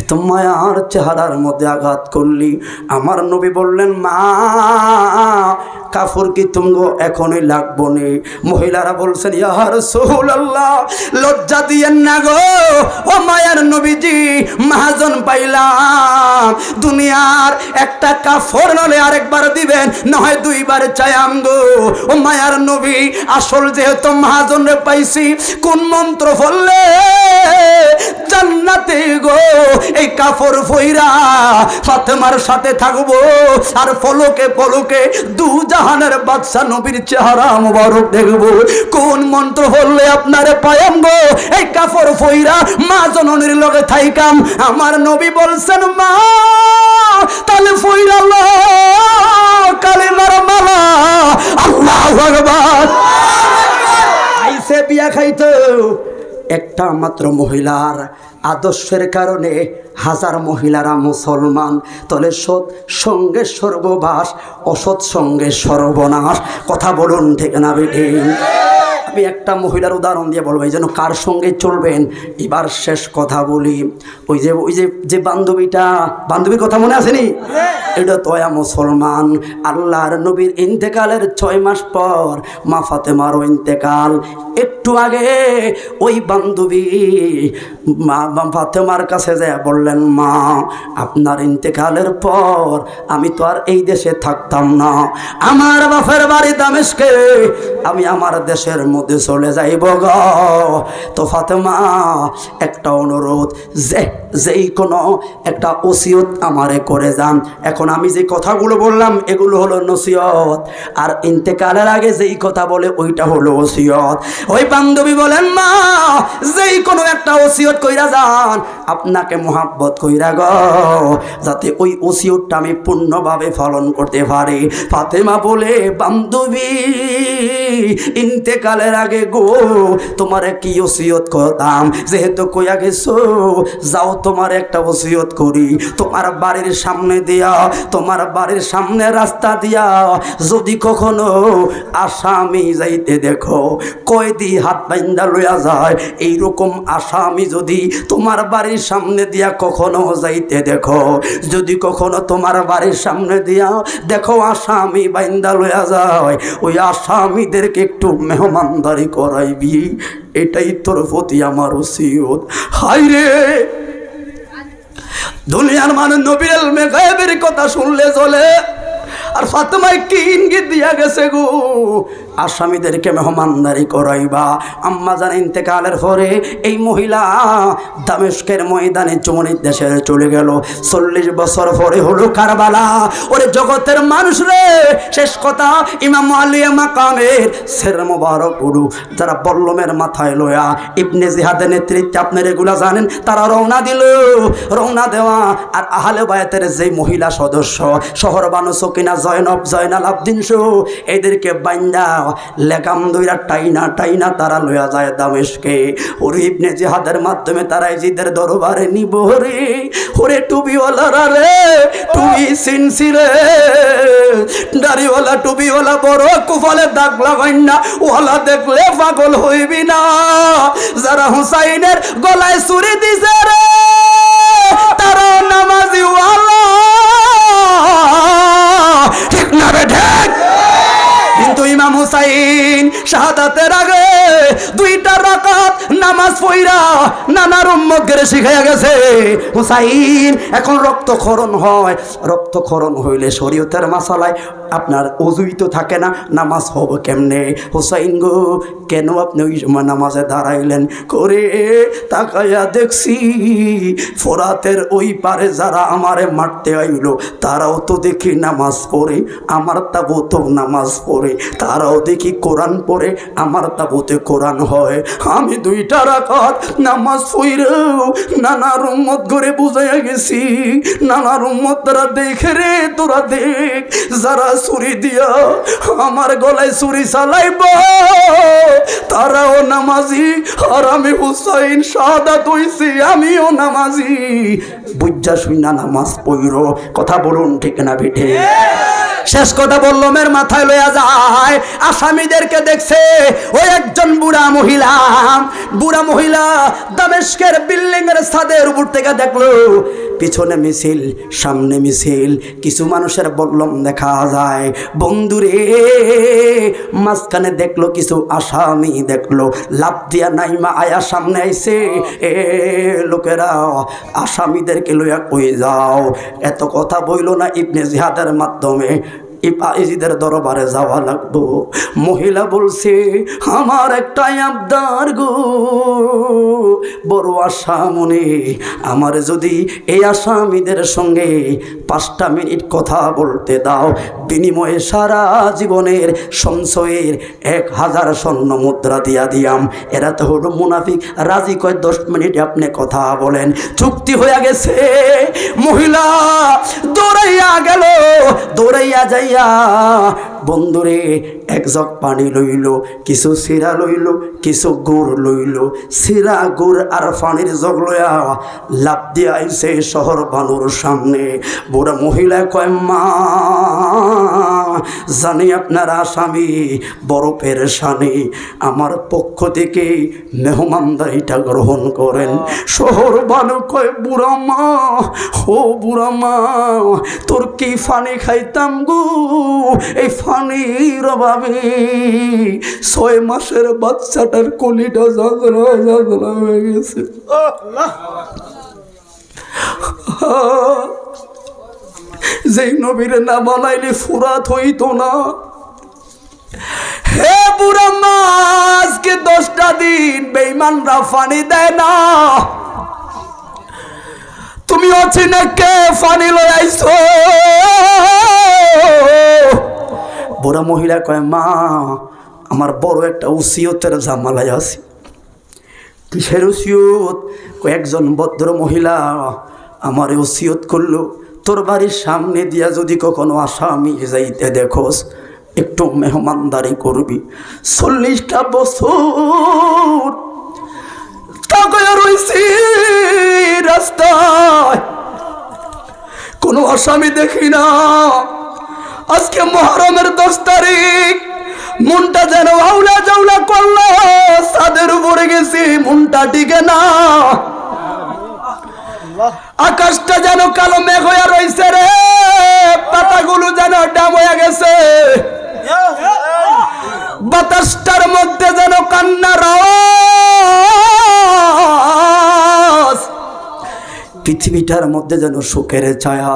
এত মায়ার চেহারার মধ্যে আঘাত করলি। আমার নবী বললেন, মা কাফর কি তুমগো এখনই লাগবো নে? মহিলারা বলছেন, ইয়া রাসূলুল্লাহ লজ্জা দিয়েন না গো, ও মায়ার নবীজি, মহাজন পাইলাম, দুনিয়ার একটা কাফর নলে আরেকবার দিবেন, নয় দুইবার চাইয়াম গো। ও মায়ার নবী, আসল যেহেতু মহাজন রে পাইছি, কোন মন্ত্র বললে জান্নাতে গো এই কাফর ফইরা ফাতেমার সাথে থাকবো, আর পলকে পলকে দু জাহানের বাদশা নবীর চেহারা মুবারক দেখবো। কোন মন্ত্র বললে আপনারে পায়াম গো এই কাফর ফইরা মা জননীর লগে থাইকাম? আমার নবী বলছেন, মা তাহলে ফইরা কালিমার মালা। আল্লাহু আকবার। আইসে বিয়া খাইতো একটা মাত্র মহিলার আদর্শের কারণে হাজার মহিলারা মুসলমান। তলে সৎ সঙ্গে স্বর্গবাস, অসৎ সঙ্গে সর্বনাশ। কথা বলুন ঠিক না বেঠিক? আমি একটা মহিলার উদাহরণ দিয়ে বলবো, এই জন্য কার সঙ্গে চলবেন। এবার শেষ কথা বলি, ওই যে বান্ধবীর কথা মনে আসেনি? এটা তয়া মুসলমান। আল্লাহর নবীর ইন্তেকালের 6 মাস পর মা ফাতেমারও ইন্তেকাল। একটু আগে ওই বান্ধবী মা ফাতেমার কাছে যায় বললেন, মা আপনার ইন্তেকালের পর আমি তো আর এই দেশে থাকতাম না, আমার বাপের বাড়ি দামেস্কে, আমি আমার দেশের মধ্যে চলে যাইব গো। তো ফাতেমা একটা অনুরোধ, যেই কোনো একটা ওসিয়ত আমারে করে যান। এখন আমি যে কথাগুলো বললাম এগুলো হলো নসিহত, আর ইন্তেকালের আগে যেই কথা বলে ওইটা হলো ওসিয়ত। ওই বান্ধবী বলেন, মা যেই কোনো একটা ওসিয়ত কইরা যান, আপনাকে মোহাব্বত কইরা গো, যাতে ওই ওসিয়তটা আমি পূর্ণভাবে পালন করতে পারি। ফাতেমা বলে, বান্ধবী ইন্তেকালের আগে গো তোমারে কি ওসিয়ত করতাম, যেহেতু কইয়া গেছো যাও তোমার একটা ওসিয়ত করি। তোমার বাড়ির সামনে দিয়া, তোমার বাড়ির সামনে রাস্তা দিয়া যদি কখনো আসামি যাইতে দেখো, কয়েদি হাত বাইন্দা লইয়া যায়, এইরকম আসামি যদি তোমার বাড়ির সামনে দিয়া কখনো যাইতে দেখো, যদি কখনো তোমার বাড়ির সামনে দিয়া দেখো আসামি বাইন্দা লইয়া যায়, ওই আসামিদেরকে একটু মেহমানদারি করাইবি, এটাই তোর প্রতি আমার ওসিয়ত। হায় রে, দুনিয়ার মানুষ নবীর ইলমে গায়েবের কথা শুনলে চলে, আর ফাতেমায় কি ইঙ্গিত দিয়া গেছে গো, আসামিদেরকে মেহমানদারি করাইবা। আম্মা জান ইন্তেকালের পরে এই মহিলা দামেস্কের ময়দানে চমনির দেশে চলে গেল। 40 বছর পরে হলো কারবালা। ওরে জগতের মানুষ রে, শেষ কথা ইমাম আলী মাকামের সের মোবারক গুরু যারা বল্লমের মাথায় লয়া ইবনে জিহাদের নেতৃত্বে, আপনার এগুলা জানেন, তারা রওনা দিল। রওনা দেওয়া আর আহলে বায়াতের যে মহিলা সদস্য শহর বানু সকিনা, জয়নব, জয়নাল আবদিন সহ এদেরকে বাইন্দা লেগাম দইরা টাইনা তারা লইয়া যায় দামেস্কে। ওরে ইবনে জিহাদের মাধ্যমে তারা ইজিদের দরবারে নিব রে। ওরে টুবিওয়ালারা রে, টুবি সিনসি রে, দাড়িওয়ালা টুবিওয়ালা বড় কুফালে দাগ লাগাইন না, ওয়ালা দেখলে পাগল হইবি না। যারা হুসাইনের গলায় ছুরি দিছে রে, তারা নামাজি ওয়ালা, ঠিক না বেঠে? কিন্তু ইমাম হুসাইন শাহাদাতের আগে 2টা রাকাত নামাজ পড়া নানার উম্মতকে শিখাইয়া গেছে। হুসাইন এখন রক্তক্ষরণ হয়, রক্তক্ষরণ হইলে শরীয়তের মাসালায় আপনার অজুই তো থাকে না, নামাজ হবে কেমনে? হুসাইন গো কেন আপনি ওই সময় নামাজে দাঁড়াইলেন? করে তাকাইয়া দেখছি ফোরাতের ওই পারে যারা আমারে মারতে আইলো তারাও তো দেখি নামাজ পড়ে, আমার তাবুতেও নামাজ পড়ে, তারাও দেখি কোরআন পড়ে, আমার তাবুতে কোরআন হয়। আমি 2টা রাকাত নামাজ পড়েও নানার উম্মত ঘরে বুঝাইয়া গেছি, নানার উম্মত তারা দেখে রে, তোরা দেখ, যারা ছুরি দিয়া আমার গলায় ছুরি চালাইব তারাও নামাজি, আর আমি হুসাইন শাহাদাত হইছি, আমিও নামাজি। বুঝা শুই না নামাজ পড়ো। কথা বলুন ঠিক না বেঠে? শেষ কথা বললো মের মাথায় লইয়া যায় আসামিদেরকে দেখছে ওই একজন বুড়া মহিলা দামেস্কের বিল্ডিং এর ছাদের উপর থেকে দেখলো পিছনে মিছিল সামনে মিছিল কিছু মানুষের বললম দেখা যায় বন্ধুরে মাঝখানে দেখলো কিছু আসামি দেখলো লাভ দিয়া নাইমা আয়া সামনে আইছে এ লোকেরা আসামিদেরকে লইয়া কই যাও এত কথা বইল না ইবনে জিহাদের মাধ্যমে ইজিদের দরবারে যাওয়া লাগবো মহিলা বলছে আমার একটাই আবদার গো বড় আশা মনে আমার যদি এই আসামিদের সঙ্গে 5টা মিনিট কথা বলতে দাও বিনিময়ে সারা জীবনের সঞ্চয়ের 1000 স্বর্ণ মুদ্রা দিয়া দিয়াম এরা তো হলো মুনাফিক রাজি কয় 10 মিনিটে আপনি কথা বলেন চুক্তি হয়ে গেছে মহিলা দৌড়াইয়া যাইয়া বন্ধুরে এক জগ পানি লইল কিছু সিরা লইল কিছু গুড় লইল সিরা গুড় আর পানির জগ লইয়া লাভ দিয়া আইছে শহর বানুর সামনে বুড়া মহিলা কয় মা জানি আপনার আসামি বড় পেরেশানি আমার পক্ষ থেকে মেহমানদারিটা গ্রহণ করেন শহর বানু কয় বুড়া মা তোর কি ফানি খাইতাম গো এই ফানির অভাবে 6 মাসের বাচ্চাটার কলিটা জাজরা হয়ে গেছে যেই নবীর না বানাইলে ফুরাত হইতো না হে বুড়া মা আজকে 10টা দিন বেঈমানরা ফানি দেয় না তুমি অচিনে কে ফানি লই আইছো বুড়া মহিলা কয় মা আমার বড় একটা ওসিয়তের ঝামেলায় আছে কিসের ওসিয়ত কয়েকজন ভদ্র মহিলা আমার ওসিয়ত করলো তোর বাড়ির সামনে দিয়া যদি কখনো আসামি যাইতে দেখোস একটু মেহমানদারি করবি 40টা বছর তাকায়া রইছি রাস্তায় কোনো আসামি দেখি না আজকে মুহররমের 10 তারিখ মনটা যেন আউলা জাউলা করলো ছাদের উপরে গেছি মনটা টিকে না আকাশটা যেন কালো মেঘ হয়ে রইছে রে পাতাগুলো যেন ডাম হয়ে গেছে বাতাসটার মধ্যে যেন কান্নার আওয়াজ পৃথিবীটার মধ্যে যেন শোকের ছায়া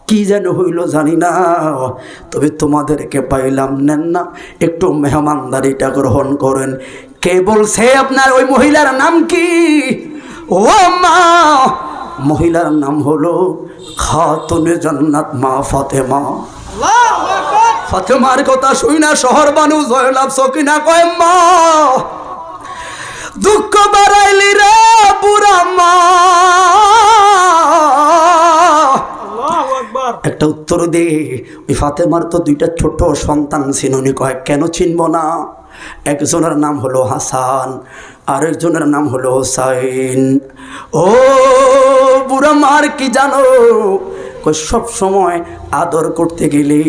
কি যেন হইল জানি না তবে তোমাদেরকে পাইলাম নেন না একটু মেহমানদারিটা গ্রহণ করেন কে বলছে আপনার ওই মহিলার নাম কি ও মা মহিলার নাম হলো খাতুনে জান্নাত মা ফাতেমা ফাতেমার কথা শুই না শহর বানু জয়নাব সকিনা কয় মা দুঃখ বাড়াইলি রে বুড়া মা একটা উত্তর দে ওই ফাতেমার তো 2টা ছোট সন্তান ছিল উনি কয় কেন চিনব না একজনের নাম হলো হাসান আর একজনের নাম হলো হোসাইন ও বুড়া মার কি জানো সব সময় আদর করতে গেলে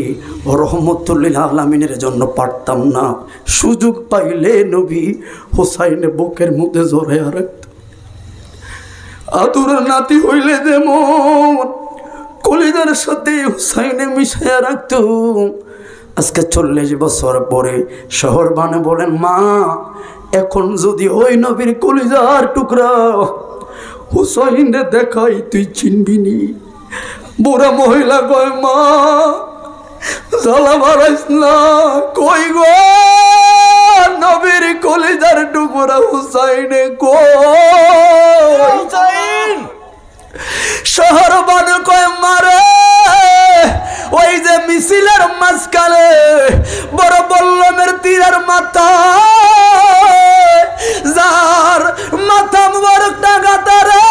রহমতুল্লিল আলামিনের জন্য পারতাম না সুযোগ পাইলে নবী হোসাইনে বুকের মধ্যে জড়াইয়া রাখত আদরের নাতি হইলে যেমন কলিজার সাথে হোসাইনে মিশাইয়া রাখত আজকে 40 বছর পরে শহর বানে বলেন মা এখন যদি ওই নবীর কলিজার টুকরা হোসাইনে দেখাই তুই চিনবি নি বুড়া মহিলা কয় মা জ্বালা মারাইস না কই গো নবীর কলিজার টুকরা হোসাইনে কই শহর বানু কয় মারে ওই যে মিছিলের মাঝখানে বড় বল্লমের তীরের মাথা যার মাথা মুবারক টাকাটা রে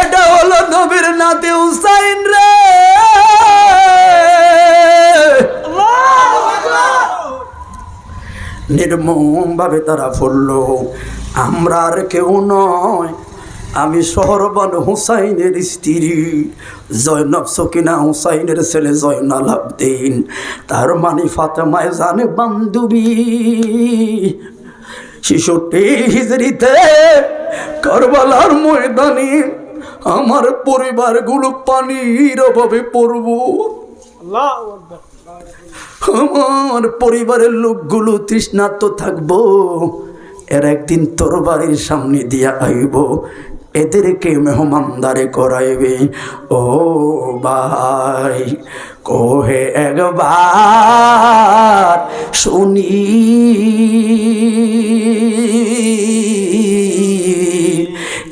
এটা হলো নবীর নাতি হুসাইন রে নির্মম ভাবে তারা পড়ল আমরা আর কেউ নয় আমি শহরবান হুসাইনের স্ত্রী জয়নব সকিনা হুসাইনের ছেলে জয়নাল আবদিন, তার মানে ফাতেমায় জানে বান্ধবী। ৬৬ হিজরিতে কারবালার ময়দানে আমার পরিবারগুলো পানির অভাবে পড়ব। আমার পরিবারের লোকগুলো তৃষ্ণার্ত থাকবো। এর একদিন তোর বাড়ির সামনে দিয়া আইব, এদেরকে মেহমানদারে করাইবে। ও ভাই কোহে একবার শুনি,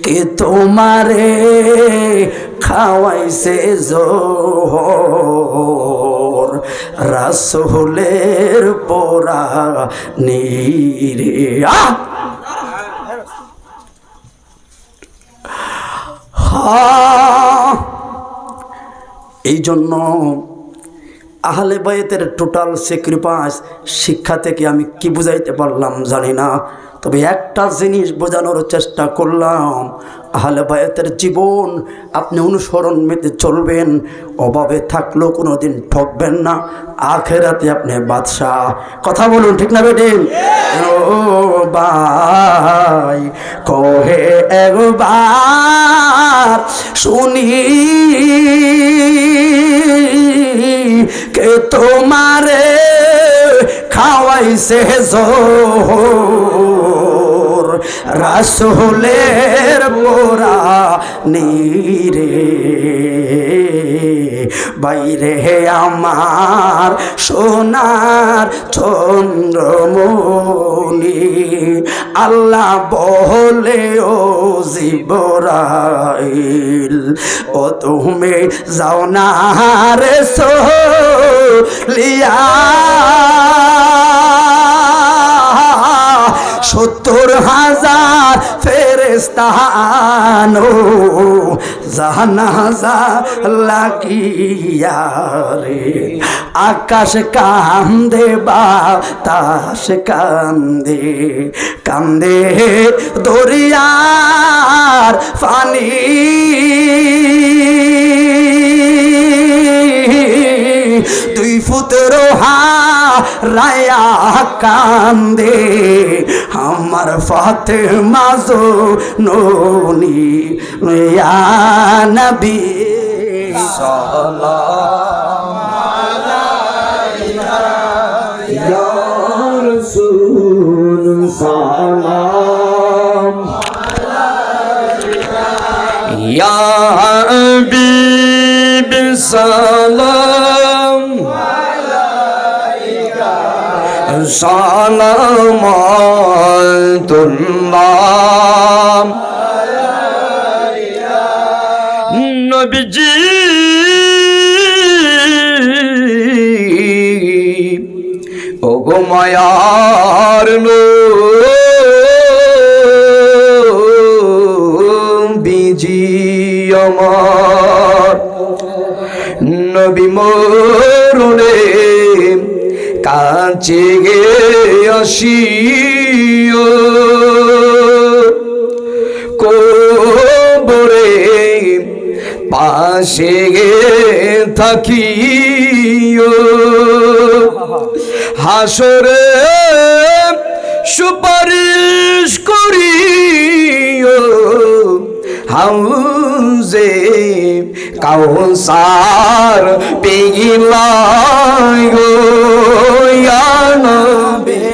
কে তোমারে খাওয়াইছে জোহর রাসূলের পোরা নীরে। এই জন্য আহলে বায়তের টোটাল স্যাক্রিফাইস শিক্ষা থেকে আমি কি বুঝাইতে পারলাম জানি না, তবে একটা জিনিস বোঝানোর চেষ্টা করলাম, আহলে বায়তের জীবন আপনি অনুসরণ মেতে চলবেন, অভাবে থাকলেও কোনো দিন ঠকবেন না, আখেরাতে আপনি বাদশাহ। কথা বলুন ঠিক না বেটি? ও ভাই কহে একবার শুনি, কে তোমারে খাওয়াইছে জোহর রাসূলের পোরা নীরে। বাইরে আমার সোনার চন্দ্রমণি, আল্লাহ বলে ও জিবরাইল, ও তুমি যাও না রে চলিয়া, ৭০,০০০ ফেরেশতা আনো জানাজা লাগিয়া রে। আকাশ কান্দে বাতাস কান্দে, কান্দে দরিয়ার পানি, দুই পুত্র হারায়া কান্দে আমার ফাতেমা জননী। ইয়া নবী সালাম আলাইকা, ইয়া রাসূল সালাম আলাইকা, ইয়া হাবিব সালাম আলাইকা, সালামাতুল্লাহ আলাইকা। নবীজি ওগো মায়ার নবীজি আমার, নবী মরণে কাছে গে আসিও, কবরে পাশে গে থাকিও, হাসরে সুপারিশ করিও, হাউজে কাউসার পেগিলাই গো। ইয়া নবী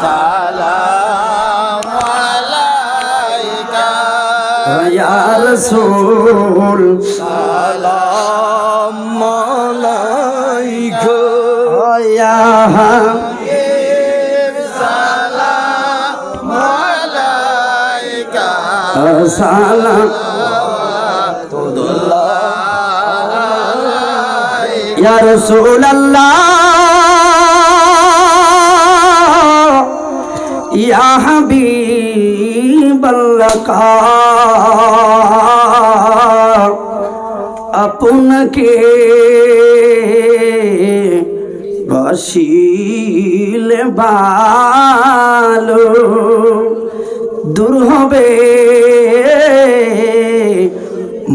সালাম আলাইকা, ইয়া রাসূল সালাম আলাইকা, ইয়া হাবিব সালাম আলাইকা, সালাম ইয়া রাসূলুল্লাহ, ইয়া হাবিবাল্লাহ, আপনাকে বাসিলে ভালো, দূর হবে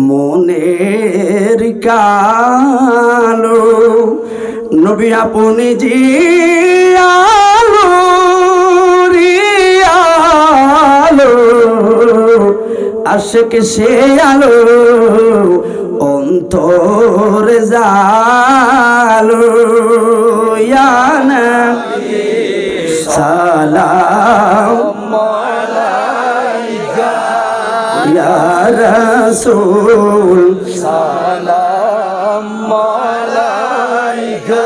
মনের কালো নবী আপনি জি আলো রিয়ালো আশেক সে আলো অন্তর জালো ইয়া নবী সালাম ইয়া রাসূল সালাম আলাইকা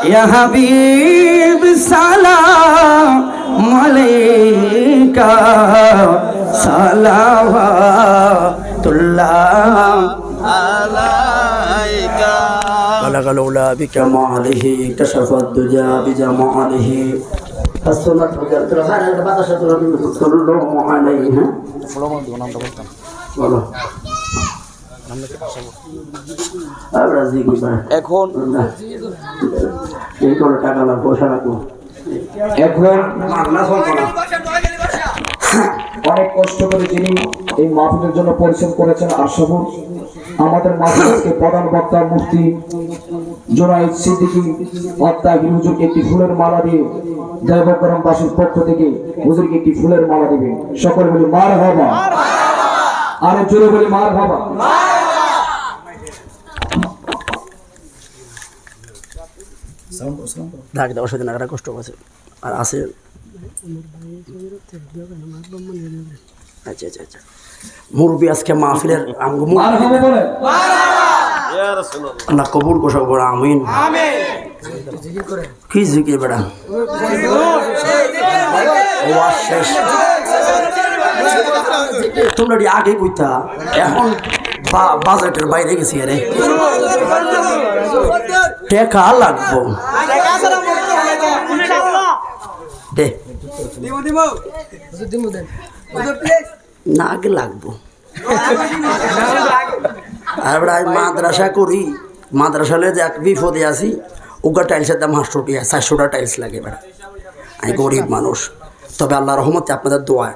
ইয়া হাবিব সালাম আলাইকা সালাওয়াতুল্লাহ আলাইকা بلغ الأولى بكماله كشف الدجى بجماله حسنت وجهت الخير بطشت صلى الله عليه বলো আমরা জিগি ভাই এখন এই কোন টাকা না পয়সা রাখবো এখন মাগনা চলবো না অনেক কষ্ট করে যিনি এই মাহফিলের জন্য পরিশ্রম করেছেন আশরাফুল আমাদের মাহফিলকে প্রধান বক্তা মুফতি জুনায়েদ সিদ্দিকী অত্যাগী হুজুরকে একটি ফুলের মালা দিয়ে দেবগ্রামবাসীর পক্ষ থেকে হুজুরকে একটি ফুলের মালা দিবেন সকলে বলি মারহাবা আরো জোরে বলি মারহাবা ঢাক দেওয়ার সাথে নাগারা কষ্ট আছে আর আছে আচ্ছা আচ্ছা আচ্ছা মুরবি আজকে মাহফিলের আঙ্গ মারহাবা বলে আল্লাহ কবুল কোশক বড় আমিন কি জিকির বেড়া ওয়াজ শেষ তোমরা আগে কইতা এখন বাজেটের বাইরে গেছি রে টাকা লাগবো দে না আগে লাগবো আর মাদ্রাসা করি মাদ্রাসা যে এক বিপদে আছি ওগা টাইলসের দাম 500 টাকা 400টা টাইলস লাগে বেড়া আমি গরিব মানুষ তবে আল্লাহ রহমতে আপনাদের দোয়া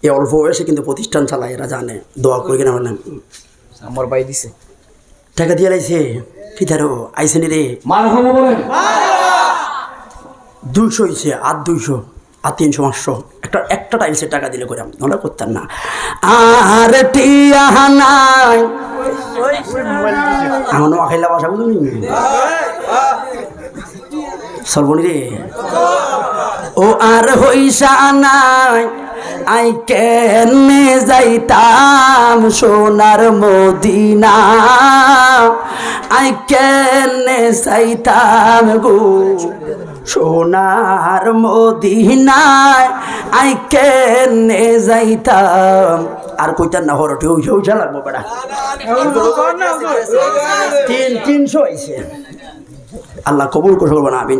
এই অল্প বয়সে কিন্তু প্রতিষ্ঠান চালায় এরা জানে দোয়া করে কিনা বললাম আমার ভাই দিছে টাকা দিয়ে লাইছে ফিতারো আইসেনি রে মারহাবা বলেন 200 হয়েছে আর 200 আর 300 500 একটা টাইলসের টাকা দিলে করে আমরা করতাম না আর টিয়া নাই আমার নোয়াখাইলা ভাষা বুঝুন সর্বনি রে ও আর হইসা নাই আই কেনে যাইতাম সোনার মদিনা আই কেনে যাইতাম গো সোনার মদিনায় আই কেনে যাইতাম আর কইতার না হরটে ওইসা লাগবো বেড়া 300 হয়েছে আল্লাহ কবুল করবো না আমি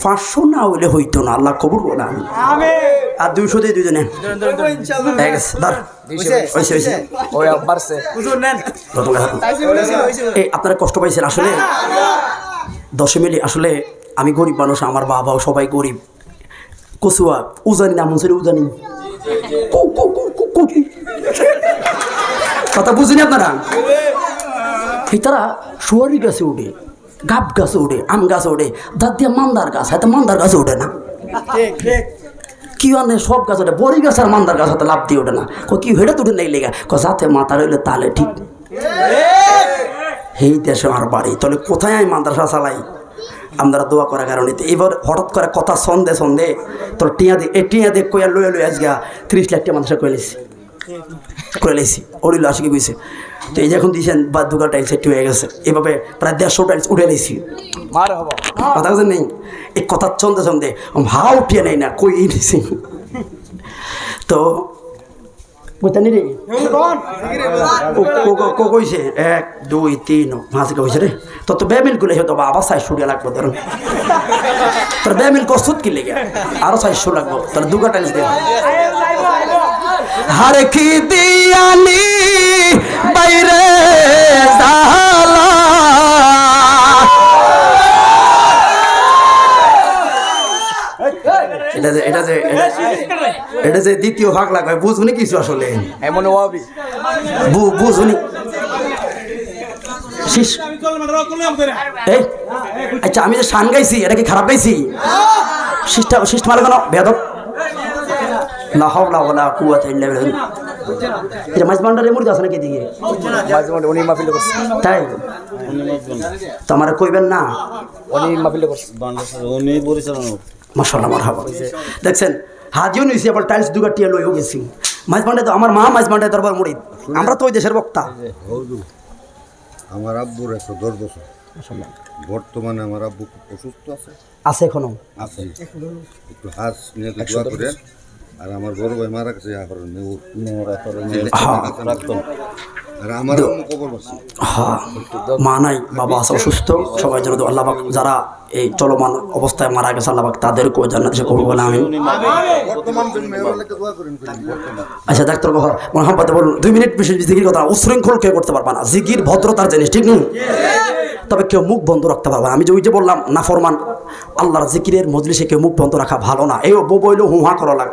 500 না হইলে হইতো না আল্লাহ কবুল করবো না আর 200 দিয়ে দুজনে আপনারা কষ্ট পাইছেন আসলে 10 মিলি আসলে আমি গরিব মানুষ আমার বাবাও সবাই গরিব কচুয়া উজানি না মনসুরি উজানি কথা বুঝিনি আপনারা তারা শুয়ারি গাছে উঠে গাব গাছে উঠে আম গাছে উঠে দাঁত দিয়ে মান্দার গাছ হয়তো মান্দার গাছে ওঠে না কি আনে সব গাছ ওঠে বড়ি গাছ আর মান্দার গাছ হয়তো লাভ দিয়ে ওঠে না কি হেঁটে তুটে নেই লেগে যাতে মাথা রইলে তাহলে ঠিক এই দেশে আমার বাড়ি তাহলে কোথায় আমি মাদ্রাসা চালাই আমরা দোয়া করার কারণে এবার হঠাৎ করে কথা সন্ধে তোর টিয়া দিয়ে কইয়া লইয়া লইয়া আজকে 30 লাখ টাকা মাদ্রাসা করে লাইছি অড়িল আসি গেছে তো এই যখন দিয়েছেন বা দুটা টাইলস একটু হয়ে গেছে এভাবে প্রায় 150 টাইলস উঠে লাইছি কথা বলছেন নেই এই কথা সন্ধে ভাও উঠিয়ে নেই না কই নিছি তো বুঝতেনি রে কইছে 1 2 3 হাসি কইছে রে তো বেমিল গুলো হতো আবার 400 টাকা লাগবে ধরুন তোর বেমিল কষ্ট কি লেগে আরো 400 লাগবে তোর দুটা টাইলস দে हर की दियानी बैरे जाला এটা এটা যে দ্বিতীয় ভাগ লাগবে বুঝুনি কিছু আসলে এমন ওয়াবি বুঝুনি এই আচ্ছা আমি যে শান গাইছি এটা কি খারাপ গাইছি সিস্টেম মানে কেন বেদব লা হাওলা ওয়ালা কুওয়াতা ইল্লা বিল্লাহ এটা মাঝ ভান্ডারে মুরগি আছে নাকি দিকে মাঝে মাঝে উনি মাহফিল করছে তাই তোমার কইবেন না উনি মাহফিল করছে উনি পরিচালনা মাশাআল্লাহ মারহাবা দেখছেন হাজিও নিয়েছি আবার টাইলস দুগা টিয়া লইও গেছি মাঝ ভান্ডারে তো আমার মা মাঝ ভান্ডারে দরবার মুরিদ আমরা তো ওই দেশের বক্তা আমার আব্বুর 110 বছর বর্তমানে আমার আব্বু খুব অসুস্থ আছে আছে এখনো আছে একটু হাস নিয়ে দোয়া করেন আর আমার বড় ভাই মারা গেছে এখন আর আমার আম্মু কবর বসছে হ্যাঁ মা নাই বাবা আছে অসুস্থ সবাই যেন তো আল্লাহ পাক যারা এই চলমান অবস্থায় মারা গেছে আল্লাহ পাক তাদেরকেও জান্নাতে সে কবুল বলে আমিন বর্তমান জন্য মেয়রকে দোয়া করেন বর্তমান আচ্ছা ডাক্তার মোহাম্মদ বলুন 2 মিনিট বেশি জিকির কথা উশৃঙ্খল কেউ করতে পারবে না জিকির ভদ্রতার জিনিস ঠিক নেই তবে কেউ মুখ বন্ধ রাখতে পারবে না আমি যে ওই যে বললাম নাফরমান আল্লাহর জিকিরের মজলিসে কেউ মুখ বন্ধ রাখা ভালো না এই বইলেও হুহা করা লাগে